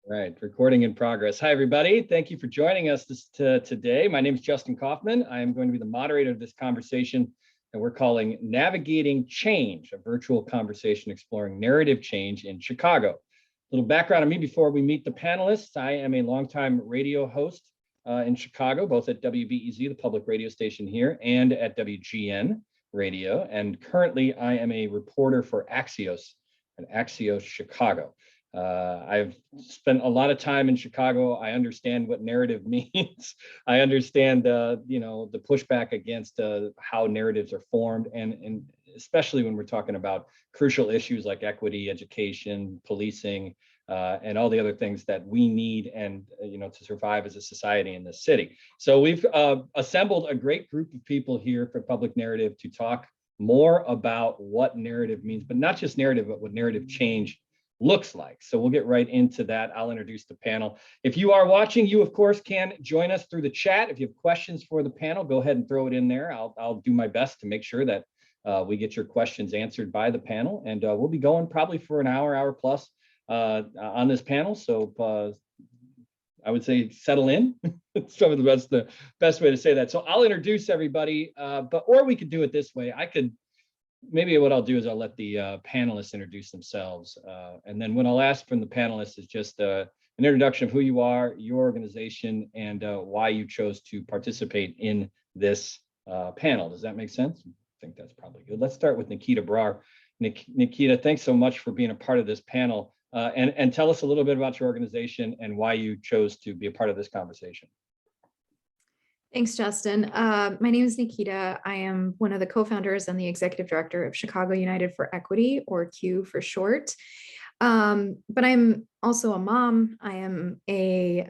Right, recording in progress. Hi, everybody. Thank you for joining us today. My name is Justin Kaufman. I am going to be the moderator of this conversation that we're calling Navigating Change, a virtual conversation exploring narrative change in Chicago. A little background on me before we meet the panelists. I am a longtime radio host in Chicago, both at WBEZ, the public radio station here, and at WGN Radio. And currently, I am a reporter for Axios at Axios Chicago. I've spent a lot of time in Chicago. I understand what narrative means. I understand the pushback against how narratives are formed, and especially when we're talking about crucial issues like equity, education, policing, and all the other things that we need and to survive as a society in this city. So we've assembled a great group of people here for Public Narrative to talk more about what narrative means, but not just narrative, but what narrative change looks like. So we'll get right into that. I'll introduce the panel. If you are watching, you of course can join us through the chat. If you have questions for the panel, go ahead and throw it in there. I'll do my best to make sure that we get your questions answered by the panel. And we'll be going probably for an hour plus on this panel. So I would say settle in. It's probably the best way to say that. So I'll introduce everybody, or we could do it this way. Maybe what I'll do is I'll let the panelists introduce themselves. And then what I'll ask from the panelists is just an introduction of who you are, your organization, and why you chose to participate in this panel. Does that make sense? I think that's probably good. Let's start with Nikita Brar. Nikita, thanks so much for being a part of this panel. And tell us a little bit about your organization and why you chose to be a part of this conversation. Thanks, Justin. My name is Nikita. I am one of the co-founders and the executive director of Chicago United for Equity, or CUE for short. But I'm also a mom. I am a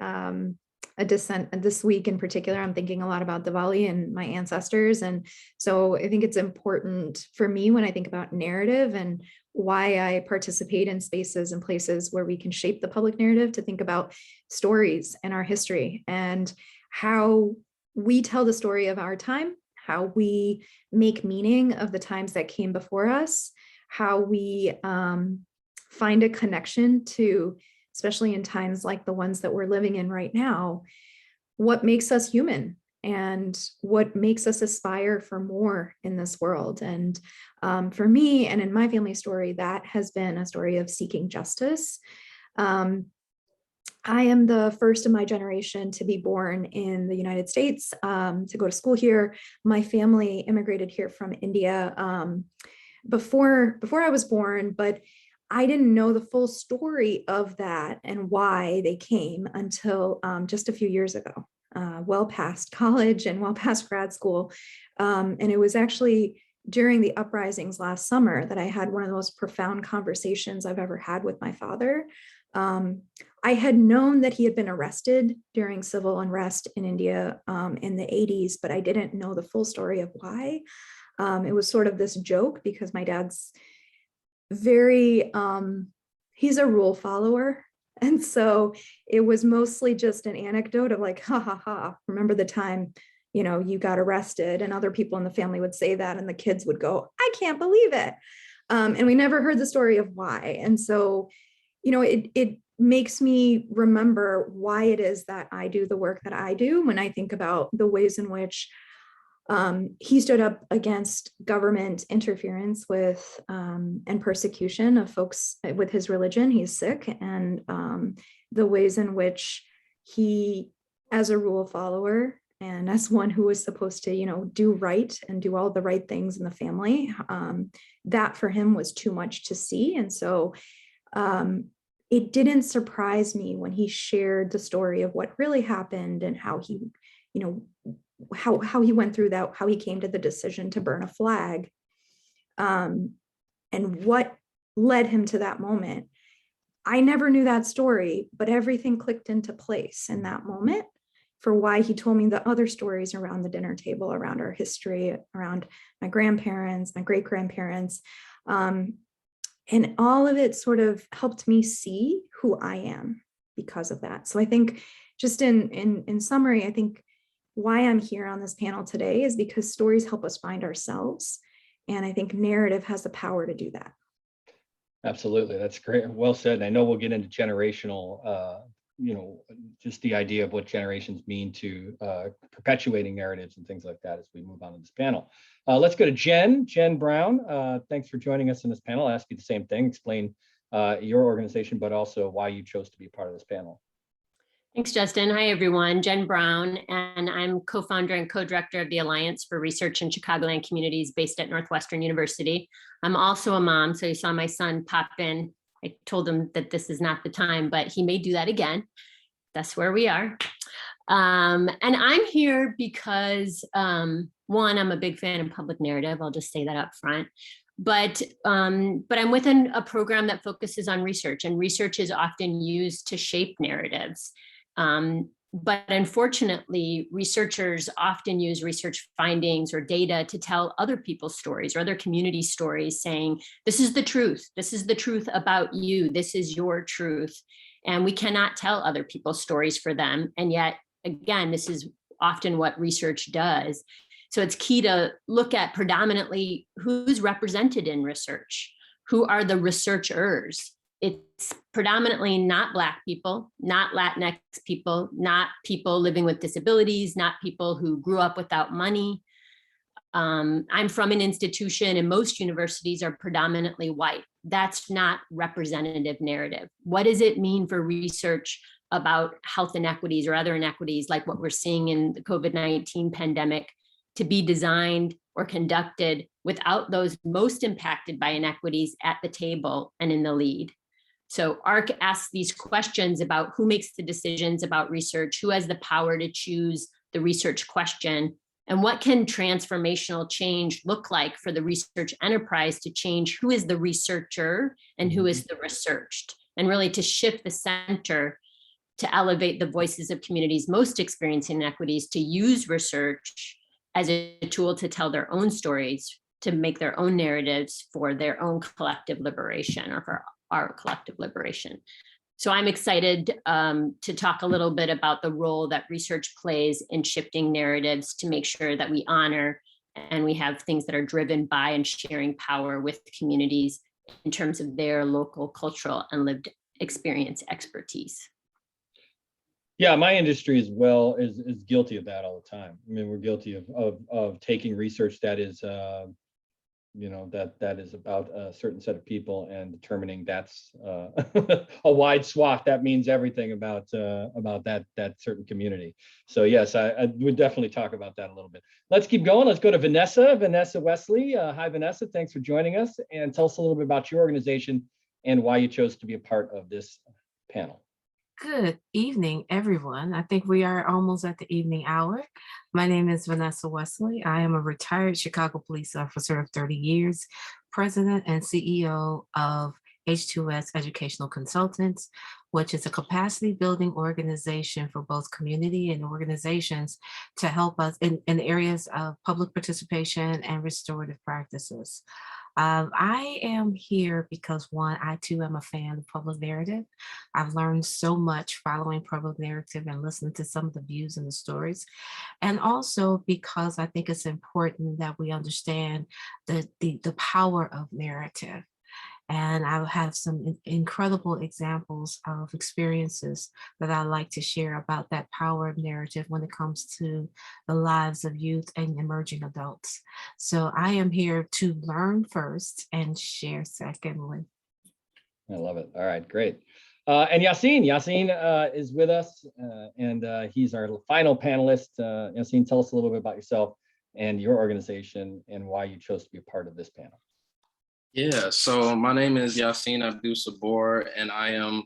descent. This week in particular, I'm thinking a lot about Diwali and my ancestors. And so I think it's important for me when I think about narrative and why I participate in spaces and places where we can shape the public narrative, to think about stories and our history and how we tell the story of our time, how we make meaning of the times that came before us, how we find a connection to, especially in times like the ones that we're living in right now, what makes us human and what makes us aspire for more in this world. And for me, and in my family story, that has been a story of seeking justice. I am the first of my generation to be born in the United States, to go to school here. My family immigrated here from India before I was born, but I didn't know the full story of that and why they came until just a few years ago, well past college and well past grad school. And it was actually during the uprisings last summer that I had one of the most profound conversations I've ever had with my father. I had known that he had been arrested during civil unrest in India in the 80s, but I didn't know the full story of why. It was sort of this joke because my dad's he's a rule follower. And so it was mostly just an anecdote of like, ha ha ha, remember the time, you got arrested, and other people in the family would say that and the kids would go, I can't believe it. And we never heard the story of why. And so it makes me remember why it is that I do the work that I do when I think about the ways in which he stood up against government interference with and persecution of folks with his religion. He's Sikh, and the ways in which he, as a rule follower and as one who was supposed to, do right and do all the right things in the family, that for him was too much to see. And so it didn't surprise me when he shared the story of what really happened and how he, how he went through that, how he came to the decision to burn a flag, and what led him to that moment. I never knew that story, but everything clicked into place in that moment for why he told me the other stories around the dinner table, around our history, around my grandparents, my great-grandparents. And all of it sort of helped me see who I am because of that. So I think just in summary, I think why I'm here on this panel today is because stories help us find ourselves. And I think narrative has the power to do that. Absolutely. That's great. Well said. And I know we'll get into generational, just the idea of what generations mean to perpetuating narratives and things like that as we move on to this panel. Let's go to Jen Brown. Thanks for joining us in this panel. I'll ask you the same thing. Explain your organization, but also why you chose to be part of this panel. Thanks, Justin. Hi, everyone. Jen Brown, and I'm co-founder and co-director of the Alliance for Research in Chicagoland Communities based at Northwestern University. I'm also a mom, so you saw my son pop in. I told him that this is not the time, but he may do that again. That's where we are. And I'm here because, one, I'm a big fan of public narrative. I'll just say that up front. But I'm within a program that focuses on research, and research is often used to shape narratives. But unfortunately, researchers often use research findings or data to tell other people's stories or other community stories, saying, this is the truth. This is the truth about you. This is your truth. And we cannot tell other people's stories for them. And yet, again, this is often what research does. So it's key to look at predominantly who's represented in research, who are the researchers. It's predominantly not Black people, not Latinx people, not people living with disabilities, not people who grew up without money. I'm from an institution, and most universities are predominantly white. That's not representative narrative. What does it mean for research about health inequities or other inequities like what we're seeing in the COVID-19 pandemic to be designed or conducted without those most impacted by inequities at the table and in the lead? So ARC asks these questions about who makes the decisions about research, who has the power to choose the research question, and what can transformational change look like for the research enterprise to change who is the researcher and who is the researched, and really to shift the center to elevate the voices of communities most experiencing inequities to use research as a tool to tell their own stories, to make their own narratives for their own collective liberation or for our collective liberation. So I'm excited to talk a little bit about the role that research plays in shifting narratives to make sure that we honor and we have things that are driven by and sharing power with communities in terms of their local cultural and lived experience expertise. Yeah, my industry as well is guilty of that all the time. I mean, we're guilty of taking research that is that is about a certain set of people and determining that's a wide swath that means everything about that certain community. So yes, I would definitely talk about that a little bit. Let's keep going. Let's go to Vanessa Wesley. Hi, Vanessa. Thanks for joining us, and tell us a little bit about your organization and why you chose to be a part of this panel. Good evening, everyone. I think we are almost at the evening hour. My name is Vanessa Wesley. I am a retired Chicago police officer of 30 years, president and CEO of H2S Educational Consultants, which is a capacity building organization for both community and organizations to help us in areas of public participation and restorative practices. I am here because, one, I too am a fan of public narrative. I've learned so much following public narrative and listening to some of the views and the stories. And also because I think it's important that we understand the power of narrative. And I have some incredible examples of experiences that I like to share about that power of narrative when it comes to the lives of youth and emerging adults. So I am here to learn first and share secondly. I love it. All right, great. And Yassine is with us, and he's our final panelist. Yassine, tell us a little bit about yourself and your organization and why you chose to be a part of this panel. Yeah, so my name is Yassine Abdul Sabor, and I am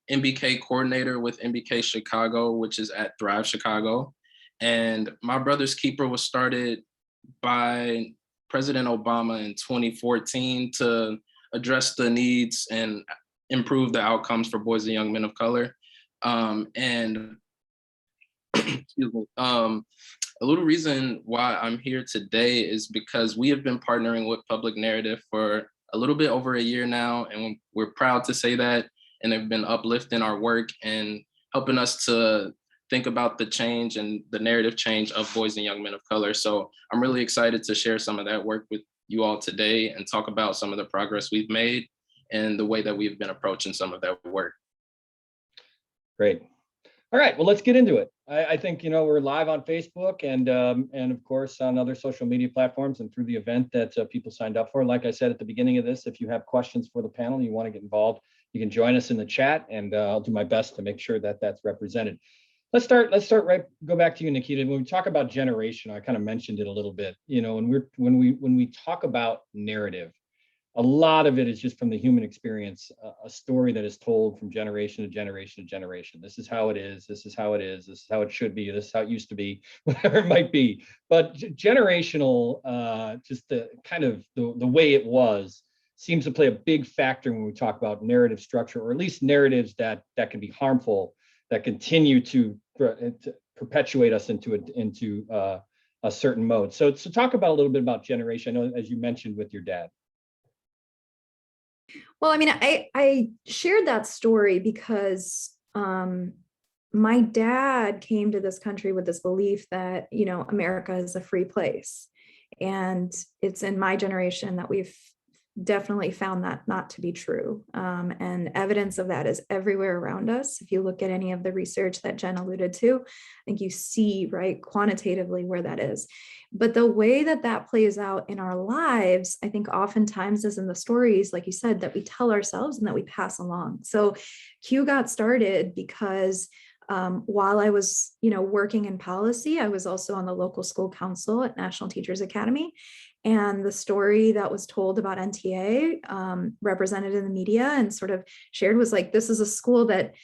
MBK coordinator with MBK Chicago, which is at Thrive Chicago. And My Brother's Keeper was started by President Obama in 2014 to address the needs and improve the outcomes for boys and young men of color. Excuse me. A little reason why I'm here today is because we have been partnering with Public Narrative for a little bit over a year now, and we're proud to say that, and they've been uplifting our work and helping us to think about the change and the narrative change of boys and young men of color. So I'm really excited to share some of that work with you all today and talk about some of the progress we've made in the way that we've been approaching some of that work. Great. All right, well, let's get into it. I think, we're live on Facebook and of course on other social media platforms and through the event that people signed up for. Like I said at the beginning of this, if you have questions for the panel, you want to get involved, you can join us in the chat, and I'll do my best to make sure that that's represented. Let's start right. Go back to you, Nikita. When we talk about generation, I kind of mentioned it a little bit. When we talk about narrative, a lot of it is just from the human experience, a story that is told from generation to generation to generation. This is how it is. This is how it is. This is how it should be. This is how it used to be, whatever it might be. But generational, just the kind of the way it was, seems to play a big factor when we talk about narrative structure, or at least narratives that can be harmful, that continue to perpetuate us into a certain mode. So talk about a little bit about generation. I know, as you mentioned with your dad. Well, I mean, I shared that story because my dad came to this country with this belief that, America is a free place. And it's in my generation that we've definitely found that not to be true. And evidence of that is everywhere around us. If you look at any of the research that Jen alluded to, I think you see, right, quantitatively where that is. But the way that plays out in our lives, I think oftentimes is in the stories, like you said, that we tell ourselves and that we pass along. So Q got started because while I was, working in policy, I was also on the local school council at National Teachers Academy. And the story that was told about NTA, represented in the media and sort of shared, was like, this is a school that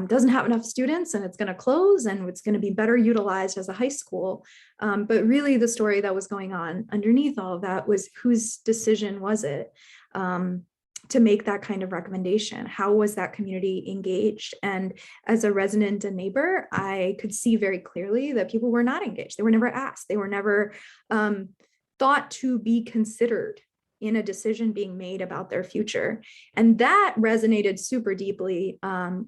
doesn't have enough students and it's going to close and it's going to be better utilized as a high school. But really the story that was going on underneath all of that was, whose decision was it to make that kind of recommendation? How was that community engaged? And as a resident and neighbor, I could see very clearly that people were not engaged. They were never asked. They were never thought to be considered in a decision being made about their future. And that resonated super deeply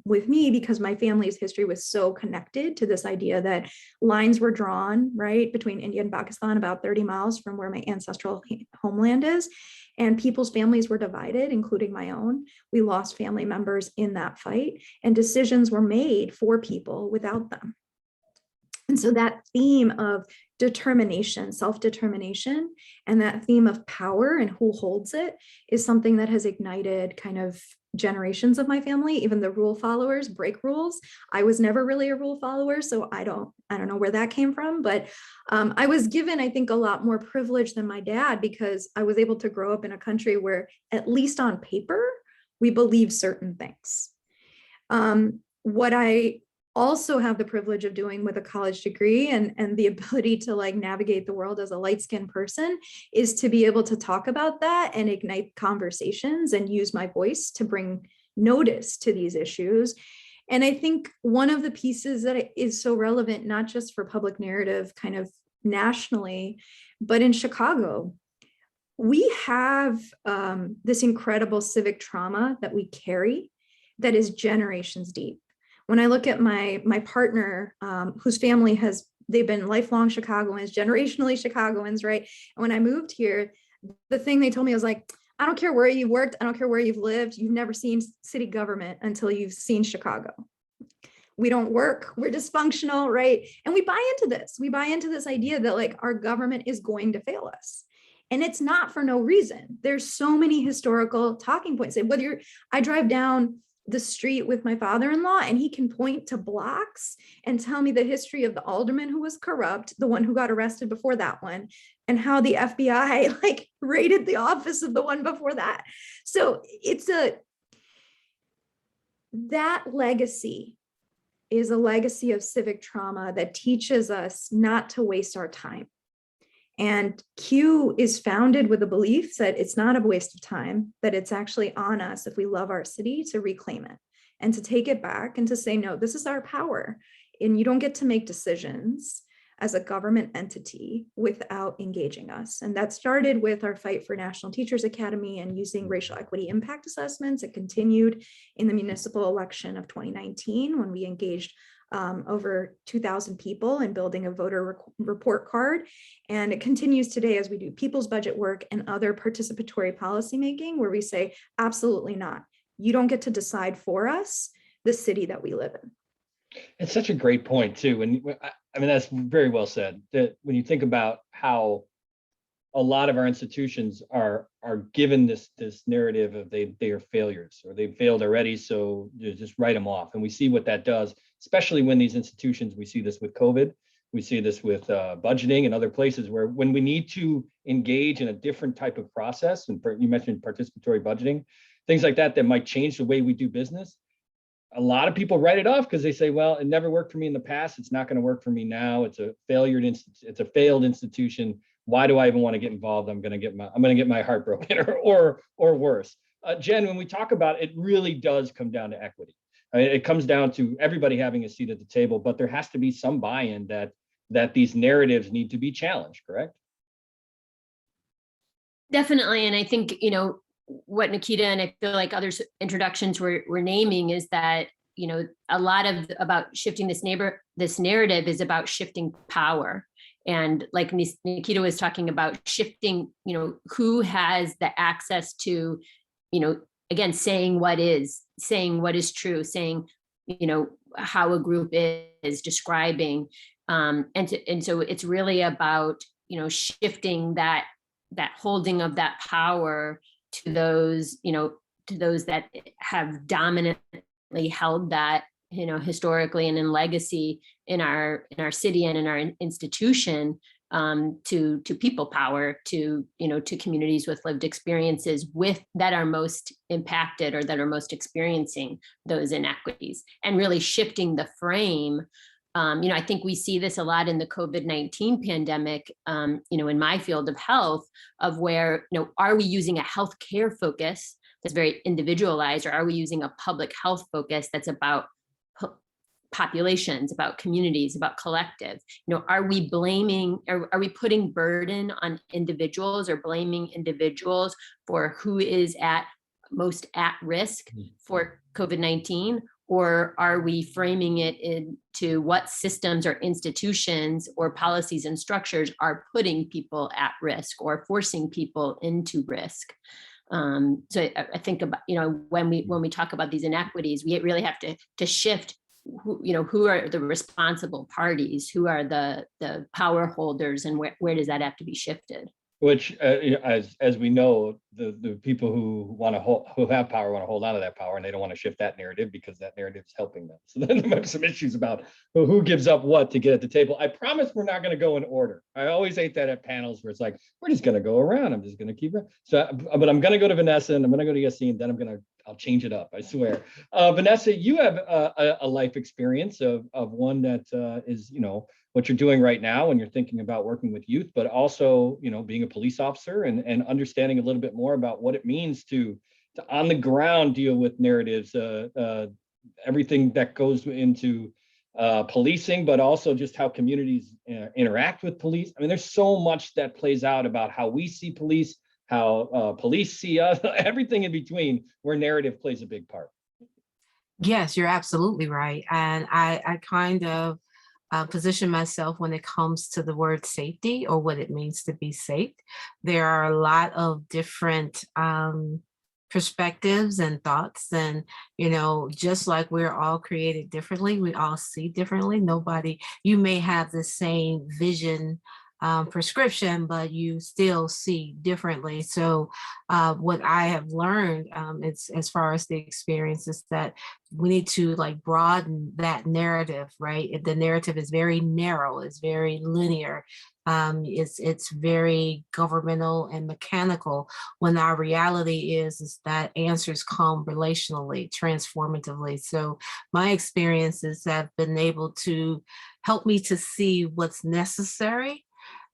with me, because my family's history was so connected to this idea that lines were drawn, right, between India and Pakistan, about 30 miles from where my ancestral homeland is. And people's families were divided, including my own. We lost family members in that fight, and decisions were made for people without them. And so that theme of determination, self-determination, and that theme of power and who holds it is something that has ignited kind of generations of my family. Even the rule followers break rules. I was never really a rule follower, so I don't know where that came from, but I was given, I think, a lot more privilege than my dad, because I was able to grow up in a country where, at least on paper, we believe certain things. What I also have the privilege of doing with a college degree and the ability to like navigate the world as a light-skinned person is to be able to talk about that and ignite conversations and use my voice to bring notice to these issues. And I think one of the pieces that is so relevant, not just for public narrative kind of nationally, but in Chicago, we have this incredible civic trauma that we carry that is generations deep. When I look at my partner, whose family they've been lifelong Chicagoans, generationally Chicagoans, right? And when I moved here, the thing they told me was like, I don't care where you've worked, I don't care where you've lived, you've never seen city government until you've seen Chicago. We don't work, we're dysfunctional, right? And we buy into this. We buy into this idea that like our government is going to fail us. And it's not for no reason. There's so many historical talking points. Whether I drive down the street with my father-in-law and he can point to blocks and tell me the history of the alderman who was corrupt, the one who got arrested before that one, and how the FBI like raided the office of the one before that. So that legacy is a legacy of civic trauma that teaches us not to waste our time. And Q is founded with a belief that it's not a waste of time, that it's actually on us, if we love our city, to reclaim it and to take it back and to say, no, this is our power. And you don't get to make decisions as a government entity without engaging us. And that started with our fight for National Teachers Academy and using racial equity impact assessments. It continued in the municipal election of 2019 when we engaged over 2,000 people and building a voter report card. And it continues today as we do people's budget work and other participatory policymaking, where we say, absolutely not. You don't get to decide for us the city that we live in. It's such a great point too. And I mean, that's very well said, that when you think about how a lot of our institutions are given this narrative of they are failures or they've failed already, so you just write them off. And we see what that does, especially when these institutions, we see this with COVID, we see this with budgeting and other places where when we need to engage in a different type of process, and you mentioned participatory budgeting, things like that that might change the way we do business. A lot of people write it off because they say, well, it never worked for me in the past. It's not going to work for me now. It's a failed institution. Why do I even want to get involved? I'm going to get my heart broken or worse. Jen, when we talk about it, it really does come down to equity. I mean, it comes down to everybody having a seat at the table, but there has to be some buy-in that these narratives need to be challenged, correct? Definitely. And I think, what Nikita and I feel like others introductions were naming is that, a lot of about shifting this narrative is about shifting power. And like Nikita was talking about shifting, who has the access to, again, saying what is true, saying, how a group is describing. And so it's really about, shifting that holding of that power to those, that have dominantly held that, historically and in legacy in our city and in our institution, to people power, to communities with lived experiences that are most impacted or that are most experiencing those inequities, and really shifting the frame. I think we see this a lot in the COVID-19 pandemic, in my field of health, of where, are we using a healthcare focus that's very individualized, or are we using a public health focus that's about populations, about communities, about collective? Are we blaming, or are we putting burden on individuals or blaming individuals for who is most at risk for COVID-19? Or are we framing it into what systems or institutions or policies and structures are putting people at risk or forcing people into risk? So I think about, when we talk about these inequities, we really have to shift who are the responsible parties, who are the power holders, and where does that have to be shifted? Which, as we know, the people who have power want to hold on to that power, and they don't want to shift that narrative because that narrative is helping them. So then there might be some issues about who gives up what to get at the table. I promise we're not going to go in order. I always hate that at panels where it's like, we're just going to go around. I'm just going to keep it. So, but I'm going to go to Vanessa, and I'm going to go to Yassine, then I'll change it up, I swear. Vanessa, you have a life experience of one that is, what you're doing right now when you're thinking about working with youth, but also, being a police officer and understanding a little bit more about what it means to on the ground deal with narratives, everything that goes into policing, but also just how communities interact with police. I mean, there's so much that plays out about how we see police, how police see us, everything in between, where narrative plays a big part. Yes, you're absolutely right. And I kind of position myself when it comes to the word safety, or what it means to be safe. There are a lot of different perspectives and thoughts, and just like we're all created differently, we all see differently. You may have the same vision prescription, but you still see differently. So what I have learned, it's as far as the experience, is that we need to broaden that narrative, right? The narrative is very narrow, it's very linear. It's very governmental and mechanical, when our reality is that answers come relationally, transformatively. So my experiences have been able to help me to see what's necessary,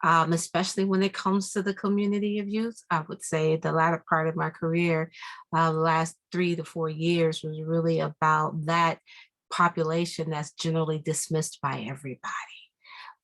especially when it comes to the community of youth. I would say the latter part of my career, the last 3 to 4 years, was really about that population that's generally dismissed by everybody.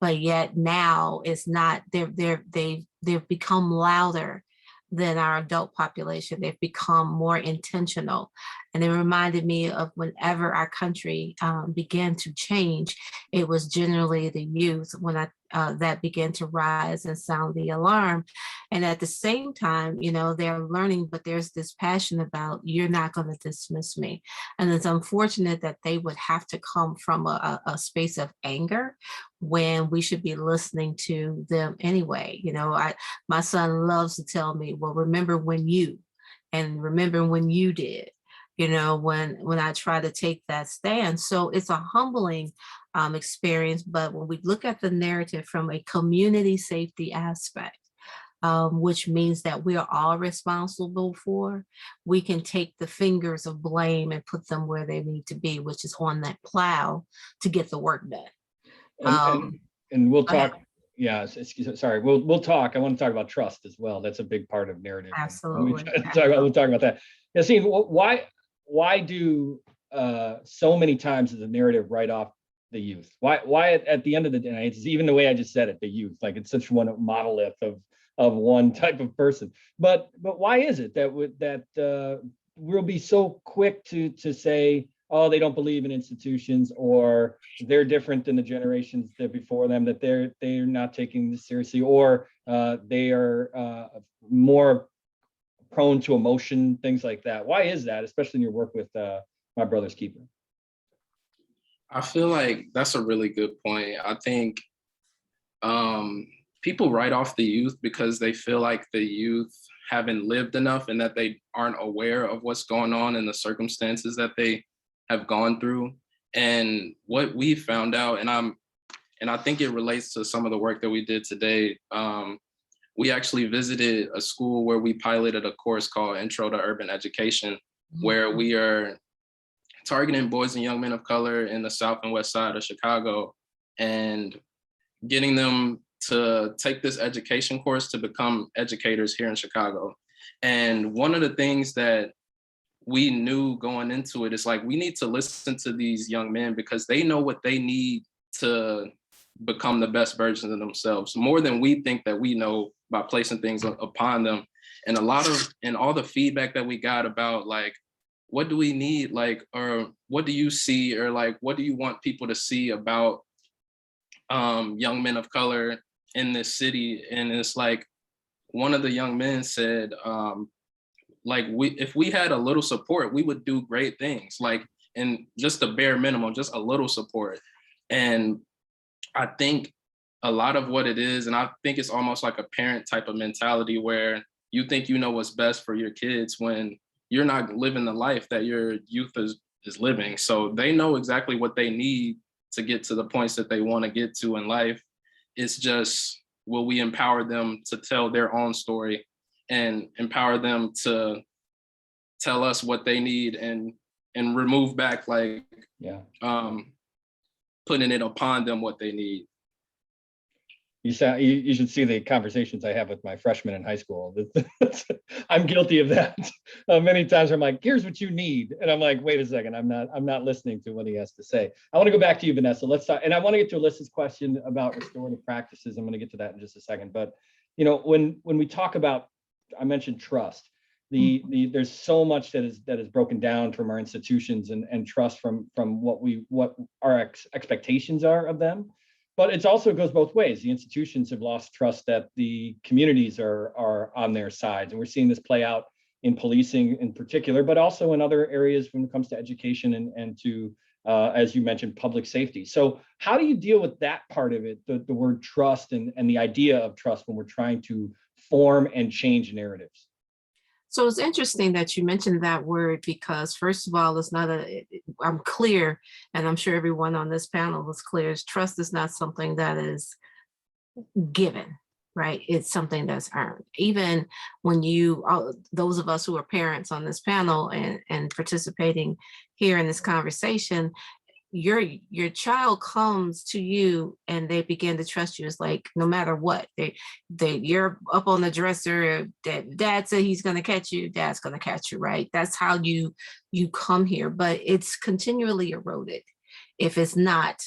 But yet now it's not, they've become louder than our adult population. They've become more intentional. And it reminded me of whenever our country began to change, it was generally the youth when that began to rise and sound the alarm. And at the same time, they're learning, but there's this passion about, you're not going to dismiss me. And it's unfortunate that they would have to come from a space of anger when we should be listening to them anyway. My son loves to tell me, well, remember when you, and remember when you did, when I try to take that stand. So it's a humbling experience. But when we look at the narrative from a community safety aspect, which means that we are all responsible for, we can take the fingers of blame and put them where they need to be, which is on that plow to get the work done. And we'll go ahead. talk. Yeah, sorry. We'll talk. I want to talk about trust as well. That's a big part of narrative. Absolutely. We'll talk about that. Yassine, why do so many times is the narrative write off the youth? Why at the end of the day, it's even the way I just said it, the youth, like it's such one monolith of one type of person. But why is it that we'll be so quick to say, oh, they don't believe in institutions, or they're different than the generations that before them, that they're not taking this seriously, or they are more prone to emotion, things like that? Why is that, especially in your work with My Brother's Keeper? I feel like that's a really good point. I think people write off the youth because they feel like the youth haven't lived enough and that they aren't aware of what's going on and the circumstances that they have gone through. And what we found out, and I think it relates to some of the work that we did today. We actually visited a school where we piloted a course called Intro to Urban Education, where we are targeting boys and young men of color in the South and West Side of Chicago and getting them to take this education course to become educators here in Chicago. And one of the things that we knew going into it is like, we need to listen to these young men because they know what they need to become the best versions of themselves, more than we think that we know by placing things upon them. And all the feedback that we got about like, what do we need? Like, or what do you see? Or like, what do you want people to see about young men of color in this city? And it's like, one of the young men said, like, if we had a little support, we would do great things, like, and just the bare minimum, just a little support. And I think a lot of what it is, and I think it's almost like a parent type of mentality where you think you know what's best for your kids when you're not living the life that your youth is living. So they know exactly what they need to get to the points that they want to get to in life. It's just, will we empower them to tell their own story and empower them to tell us what they need and remove back, like, putting it upon them what they need. You should see the conversations I have with my freshmen in high school. I'm guilty of that. Many times I'm like, here's what you need. And I'm like, wait a second, I'm not listening to what he has to say. I want to go back to you, Vanessa. Let's talk, and I want to get to Alyssa's question about restorative practices. I'm going to get to that in just a second. But when we talk about, I mentioned trust. There's so much that is broken down from our institutions and trust from what our expectations are of them. But it also goes both ways. The institutions have lost trust that the communities are on their sides. And we're seeing this play out in policing in particular, but also in other areas when it comes to education and to, as you mentioned, public safety. So how do you deal with that part of it, the word trust and the idea of trust when we're trying to form and change narratives? So it's interesting that you mentioned that word because, first of all, I'm clear, and I'm sure everyone on this panel is clear, trust is not something that is given, right? It's something that's earned. Even when those of us who are parents on this panel and participating here in this conversation, your child comes to you and they begin to trust you. It's like, no matter what, you're up on the dresser, dad said he's going to catch you, dad's going to catch you, right? That's how you come here, but it's continually eroded if it's not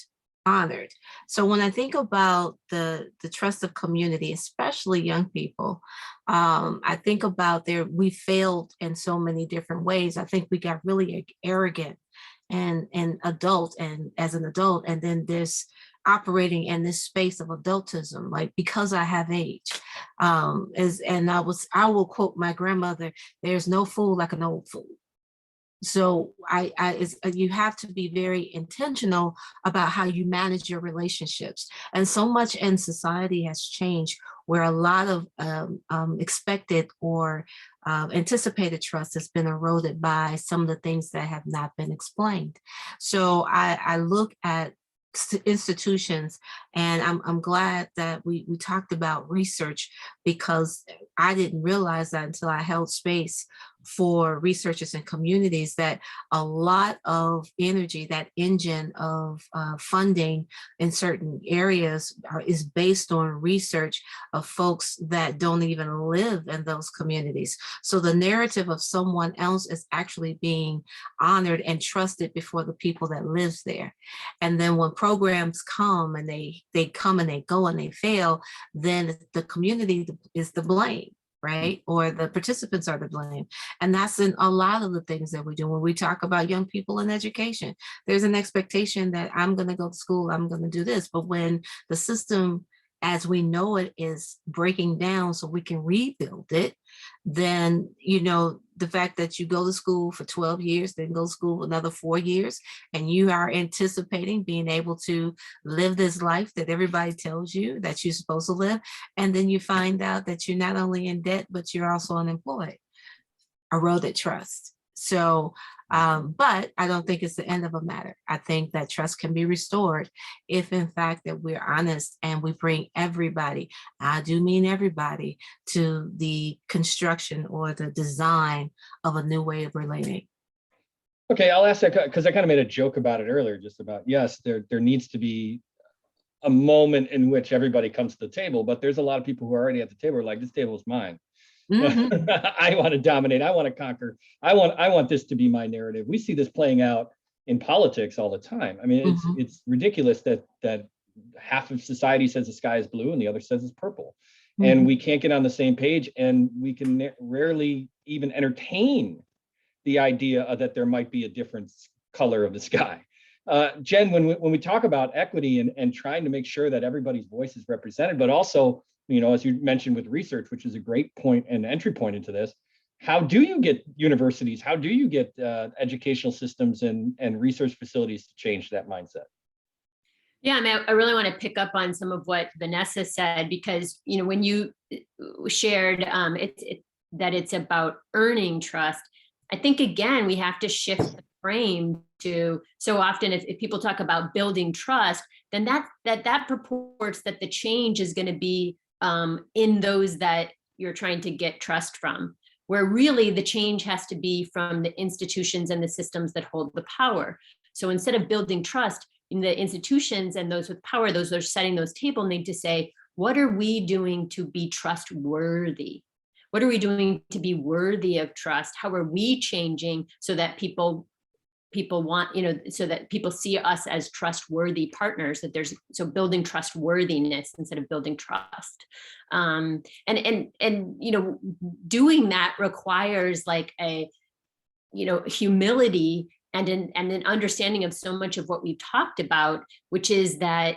honored. So when I think about the trust of community, especially young people, I think about we failed in so many different ways. I think we got really arrogant and adult and as an adult, and then this operating in this space of adultism, like because I have age, I will quote my grandmother, "There's no fool like an old fool." So you have to be very intentional about how you manage your relationships. And so much in society has changed where a lot of expected or anticipated trust has been eroded by some of the things that have not been explained. So I look at institutions, and I'm glad that we talked about research, because I didn't realize that until I held space for researchers and communities, that a lot of energy, that engine of funding in certain areas is based on research of folks that don't even live in those communities. So the narrative of someone else is actually being honored and trusted before the people that lives there. And then when programs come and they come and they go and they fail, then the community is the blame, right? Or the participants are to blame. And that's in a lot of the things that we do. When we talk about young people in education, there's an expectation that I'm going to go to school, I'm going to do this. But when the system as we know it is breaking down so we can rebuild it, then, the fact that you go to school for 12 years, then go to school another 4 years, and you are anticipating being able to live this life that everybody tells you that you're supposed to live. And then you find out that you're not only in debt, but you're also unemployed. Eroded trust. So, but I don't think it's the end of a matter. I think that trust can be restored if, in fact, that we're honest and we bring everybody, I do mean everybody, to the construction or the design of a new way of relating. Okay, I'll ask that because I kind of made a joke about it earlier, just about, yes, there needs to be a moment in which everybody comes to the table, but there's a lot of people who are already at the table, like, this table is mine. Mm-hmm. I want to dominate. I want to conquer. I want this to be my narrative. We see this playing out in politics all the time. I mean, it's ridiculous that half of society says the sky is blue and the other says it's purple, and we can't get on the same page, and we can rarely even entertain the idea that there might be a different color of the sky. Jen, when we talk about equity and trying to make sure that everybody's voice is represented, but also, as you mentioned with research, which is a great point and entry point into this, how do you get universities, how do you get educational systems and research facilities to change that mindset? Yeah, I mean, I really want to pick up on some of what Vanessa said, because, when you shared that it's about earning trust, I think, again, we have to shift the frame to, so often if people talk about building trust, then that purports that the change is going to be in those that you're trying to get trust from, where really the change has to be from the institutions and the systems that hold the power. So instead of building trust in the institutions and those with power, those that are setting those tables, need to say, what are we doing to be trustworthy? What are we doing to be worthy of trust? How are we changing so that people want, so that people see us as trustworthy partners, so building trustworthiness instead of building trust. And doing that requires like a, humility and an understanding of so much of what we've talked about, which is that,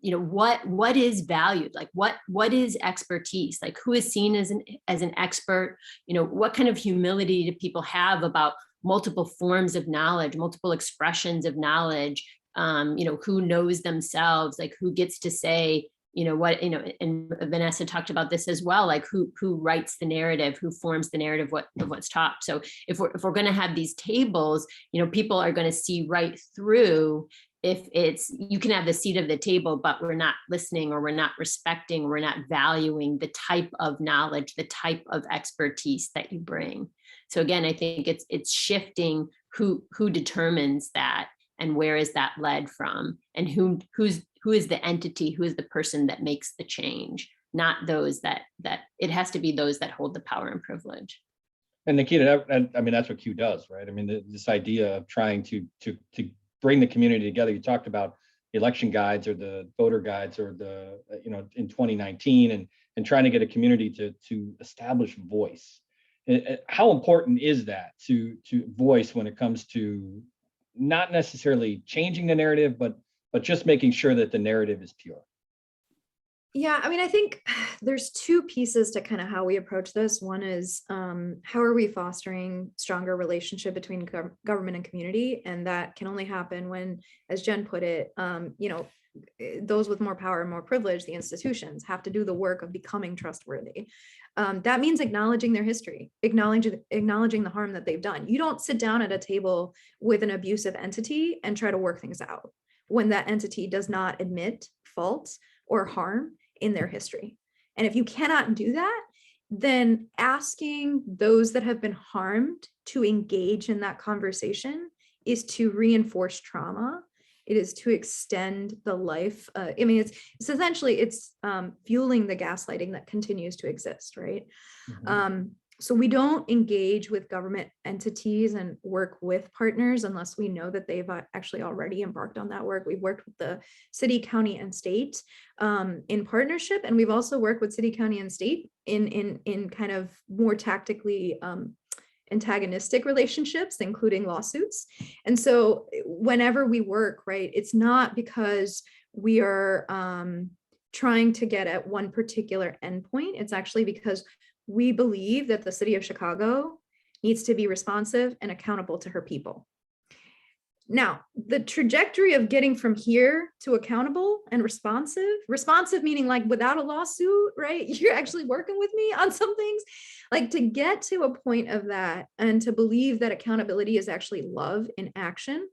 what is valued, like what is expertise, like who is seen as an expert, what kind of humility do people have about multiple forms of knowledge, multiple expressions of knowledge, who knows themselves, like who gets to say, and Vanessa talked about this as well, like who writes the narrative, who forms the narrative of what's taught. So if we're going to have these tables, people are going to see right through if you can have the seat of the table, but we're not listening, or we're not respecting, we're not valuing the type of knowledge, the type of expertise that you bring. So again, I think it's shifting who determines that, and where is that led from, and who is the entity, who is the person that makes the change, not those that it has to be those that hold the power and privilege. And Nikita, I mean, that's what Q does, right? I mean, this idea of trying to bring the community together. You talked about, election guides or the voter guides or the, in 2019 and trying to get a community to establish voice. How important is that to voice when it comes to not necessarily changing the narrative, but just making sure that the narrative is pure? Yeah, I mean, I think there's two pieces to kind of how we approach this. One is how are we fostering stronger relationship between government and community? And that can only happen when, as Jen put it, those with more power and more privilege, the institutions, have to do the work of becoming trustworthy. That means acknowledging their history, acknowledging the harm that they've done. You don't sit down at a table with an abusive entity and try to work things out when that entity does not admit fault or harm in their history. And if you cannot do that, then asking those that have been harmed to engage in that conversation is to reinforce trauma. It is to extend the life. It's essentially fueling the gaslighting that continues to exist, right? Mm-hmm. So we don't engage with government entities and work with partners unless we know that they've actually already embarked on that work. We've worked with the city, county, and state in partnership, and we've also worked with city, county, and state in kind of more tactically antagonistic relationships, including lawsuits. And so whenever we work, right, it's not because we are trying to get at one particular endpoint. It's actually because we believe that the city of Chicago needs to be responsive and accountable to her people. Now, the trajectory of getting from here to accountable and responsive meaning like without a lawsuit, right? You're actually working with me on some things, like to get to a point of that and to believe that accountability is actually love in action.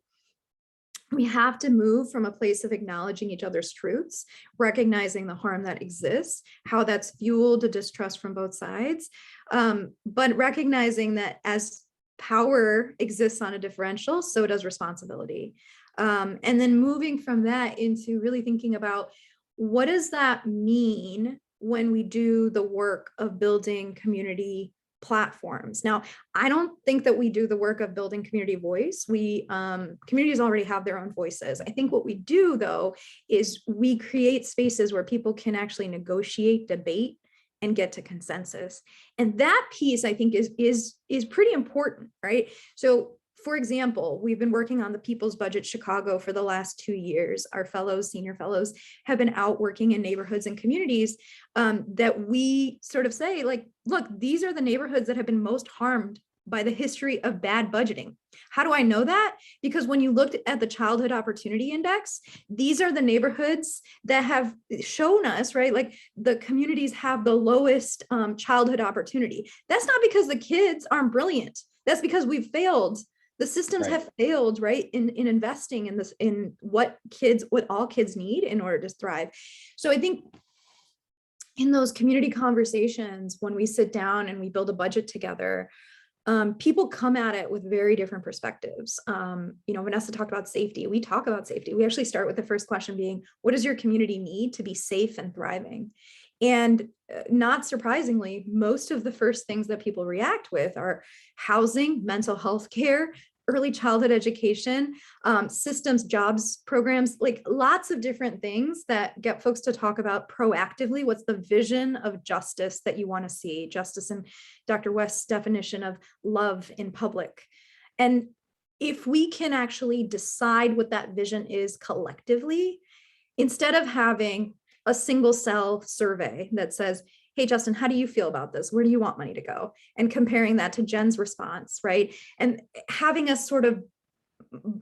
We have to move from a place of acknowledging each other's truths, recognizing the harm that exists, how that's fueled a distrust from both sides, but recognizing that as power exists on a differential, so does responsibility. And then moving from that into really thinking about what does that mean when we do the work of building community platforms. Now, I don't think that we do the work of building community voice. Communities already have their own voices. I think what we do though, is we create spaces where people can actually negotiate, debate, and get to consensus. And that piece I think is pretty important, right? So for example, we've been working on the People's Budget Chicago for the last 2 years. Our fellows, senior fellows, have been out working in neighborhoods and communities that we sort of say, like, look, these are the neighborhoods that have been most harmed by the history of bad budgeting. How do I know that? Because when you looked at the Childhood Opportunity Index, these are the neighborhoods that have shown us, right? Like the communities have the lowest childhood opportunity. That's not because the kids aren't brilliant. That's because we've failed. The systems have failed, right, in investing in this, in what all kids need in order to thrive. So I think in those community conversations, when we sit down and we build a budget together, people come at it with very different perspectives. Vanessa talked about safety. We talk about safety. We actually start with the first question being, what does your community need to be safe and thriving? And not surprisingly, most of the first things that people react with are housing, mental health care, early childhood education, systems, jobs, programs, like lots of different things that get folks to talk about proactively. What's the vision of justice that you want to see? Justice in Dr. West's definition of love in public. And if we can actually decide what that vision is collectively, instead of having a single cell survey that says, hey, Justin, how do you feel about this? Where do you want money to go? And comparing that to Jen's response, right? And having us sort of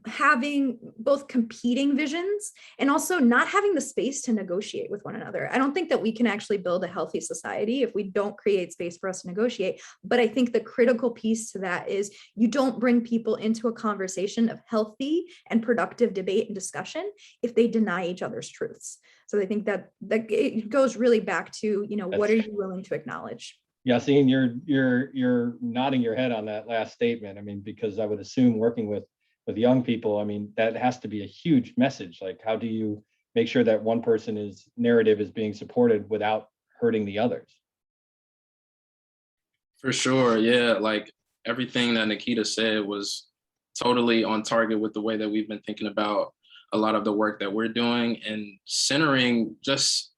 having both competing visions and also not having the space to negotiate with one another. I don't think that we can actually build a healthy society if we don't create space for us to negotiate. But I think the critical piece to that is you don't bring people into a conversation of healthy and productive debate and discussion if they deny each other's truths. So I think that it goes really back to, what are you willing to acknowledge? Yassine, you're nodding your head on that last statement. I mean, because I would assume working with young people, I mean, that has to be a huge message. Like, how do you make sure that one person's narrative is being supported without hurting the others? For sure, yeah. Like everything that Nikita said was totally on target with the way that we've been thinking about a lot of the work that we're doing and centering just,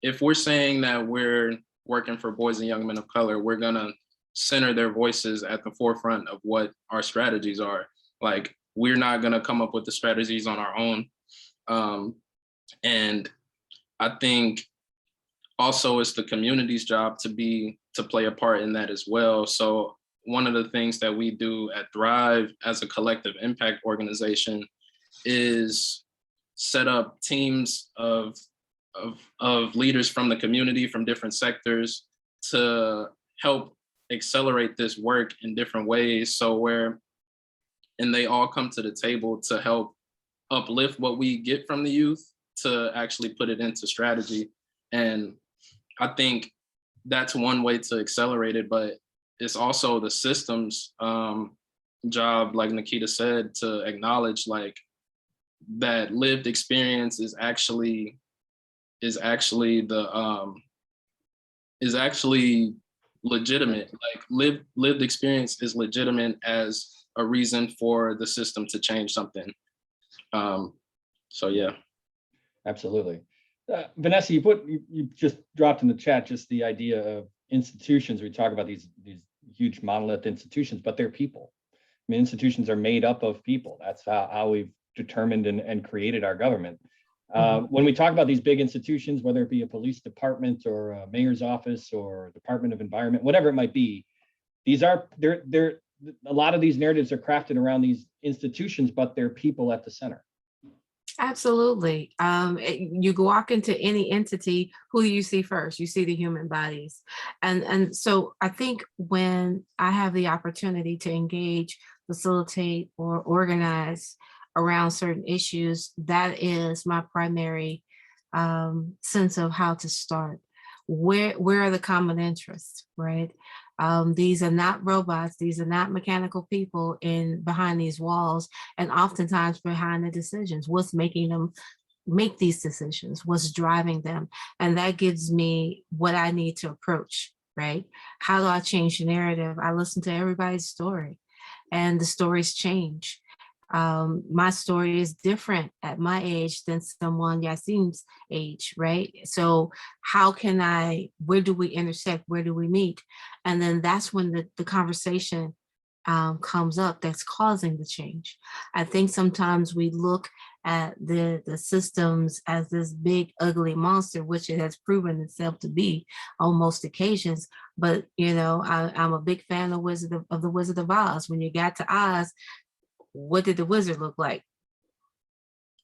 if we're saying that we're working for boys and young men of color, we're gonna center their voices at the forefront of what our strategies are. Like, we're not gonna come up with the strategies on our own. And I think also it's the community's job to play a part in that as well. So one of the things that we do at Thrive as a collective impact organization is set up teams of leaders from the community, from different sectors, to help accelerate this work in different ways. And they all come to the table to help uplift what we get from the youth to actually put it into strategy. And I think that's one way to accelerate it, but it's also the system's job, like Nikita said, to acknowledge like that lived experience is actually legitimate. Like lived experience is legitimate as a reason for the system to change something. So yeah. Absolutely. Vanessa, you just dropped in the chat just the idea of institutions. We talk about these huge monolith institutions, but they're people. I mean, institutions are made up of people. That's how we've determined and created our government. When we talk about these big institutions, whether it be a police department or a mayor's office or Department of Environment, whatever it might be, they're a lot of these narratives are crafted around these institutions, but they're people at the center. Absolutely. You walk into any entity, who do you see first? You see the human bodies. And so I think when I have the opportunity to engage, facilitate, or organize around certain issues, that is my primary sense of how to start. Where are the common interests, right? These are not robots. These are not mechanical people behind these walls, and oftentimes behind the decisions. What's making them make these decisions? What's driving them? And that gives me what I need to approach, right? How do I change the narrative? I listen to everybody's story, and the stories change. My story is different at my age than someone Yasin's age, right? So where do we intersect? Where do we meet? And then that's when the conversation comes up that's causing the change. I think sometimes we look at the systems as this big, ugly monster, which it has proven itself to be on most occasions. But, I'm a big fan of the Wizard of Oz. When you got to Oz, what did the wizard look like?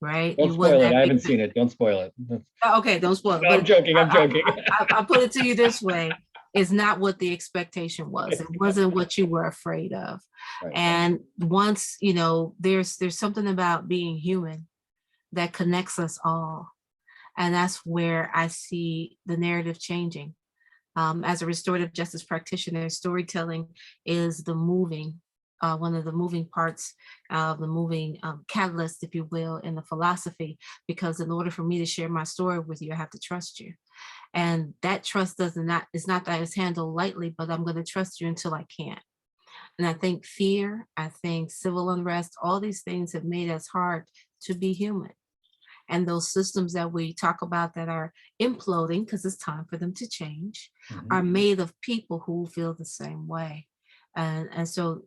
Right? Don't spoil it. I haven't seen it. Don't spoil it. Okay, don't spoil it. No, I'm joking. I'm joking. I'll put it to you this way. It's not what the expectation was. It wasn't what you were afraid of. Right. And once, there's something about being human that connects us all. And that's where I see the narrative changing. As a restorative justice practitioner, storytelling is one of the moving parts of the moving catalyst, if you will, in the philosophy, because in order for me to share my story with you, I have to trust you. And that trust is not that it's handled lightly, but I'm going to trust you until I can't. And I think fear, I think civil unrest, all these things have made us hard to be human. And those systems that we talk about that are imploding, because it's time for them to change, are made of people who feel the same way. And so,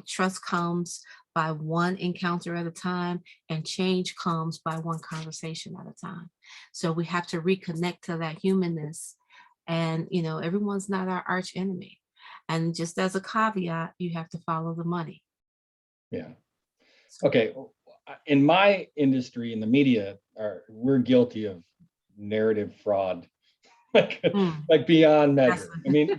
trust comes by one encounter at a time, and change comes by one conversation at a time. So we have to reconnect to that humanness. And, everyone's not our arch enemy. And just as a caveat, you have to follow the money. Yeah. Okay. In my industry, in the media, we're guilty of narrative fraud, like beyond measure. I mean,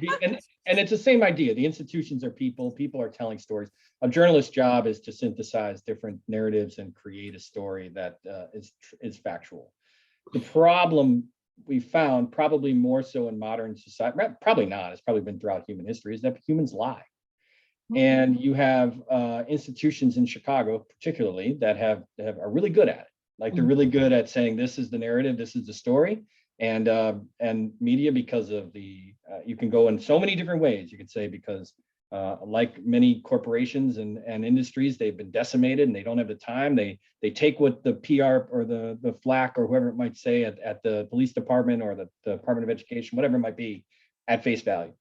and it's the same idea. The institutions are people. People are telling stories. A journalist's job is to synthesize different narratives and create a story that is factual. The problem we found, probably more so in modern society, probably not, it's probably been throughout human history, is that humans lie. And you have institutions in Chicago, particularly, that are really good at it. Like, they're really good at saying, this is the narrative, this is the story. And media, because of you can go in so many different ways. You could say because like many corporations and industries, they've been decimated and they don't have the time. They take what the PR or the flack or whoever it might say at the police department or the Department of Education, whatever it might be, at face value,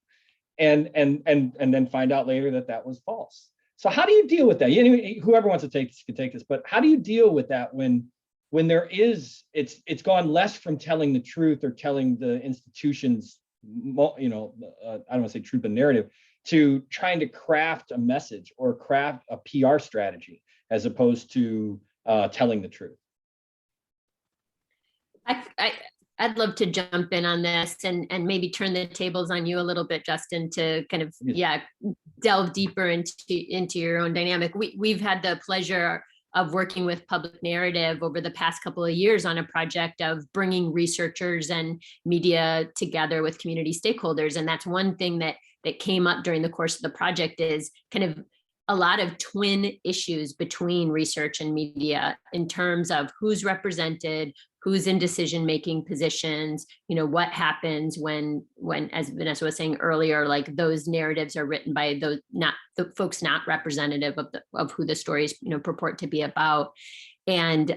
and then find out later that was false. So how do you deal with that? Anyway, whoever wants to take this can take this, but how do you deal with that when there is, it's gone less from telling the truth or telling the institutions, I don't want to say truth, but narrative, to trying to craft a message or craft a PR strategy as opposed to telling the truth? I'd love to jump in on this and maybe turn the tables on you a little bit, Justin, to kind of, delve deeper into your own dynamic. We've had the pleasure of working with Public Narrative over the past couple of years on a project of bringing researchers and media together with community stakeholders. And that's one thing that came up during the course of the project is kind of a lot of twin issues between research and media in terms of who's represented, who's in decision-making positions, what happens when, as Vanessa was saying earlier, like those narratives are written by those the folks not representative of who the stories, purport to be about. And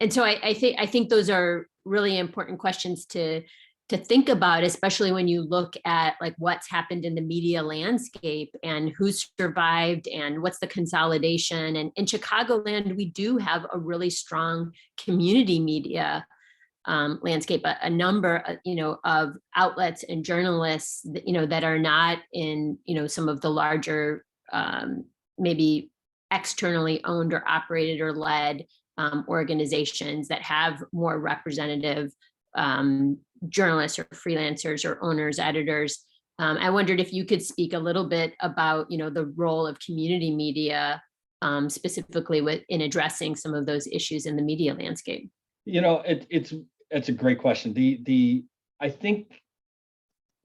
so I think those are really important questions to think about, especially when you look at like what's happened in the media landscape and who's survived and what's the consolidation. And in Chicagoland, we do have a really strong community media landscape, a number, of outlets and journalists, that are not in, some of the larger, maybe externally owned or operated or led organizations that have more representative journalists or freelancers or owners, editors. I wondered if you could speak a little bit about, the role of community media, specifically in addressing some of those issues in the media landscape. It's a great question. I think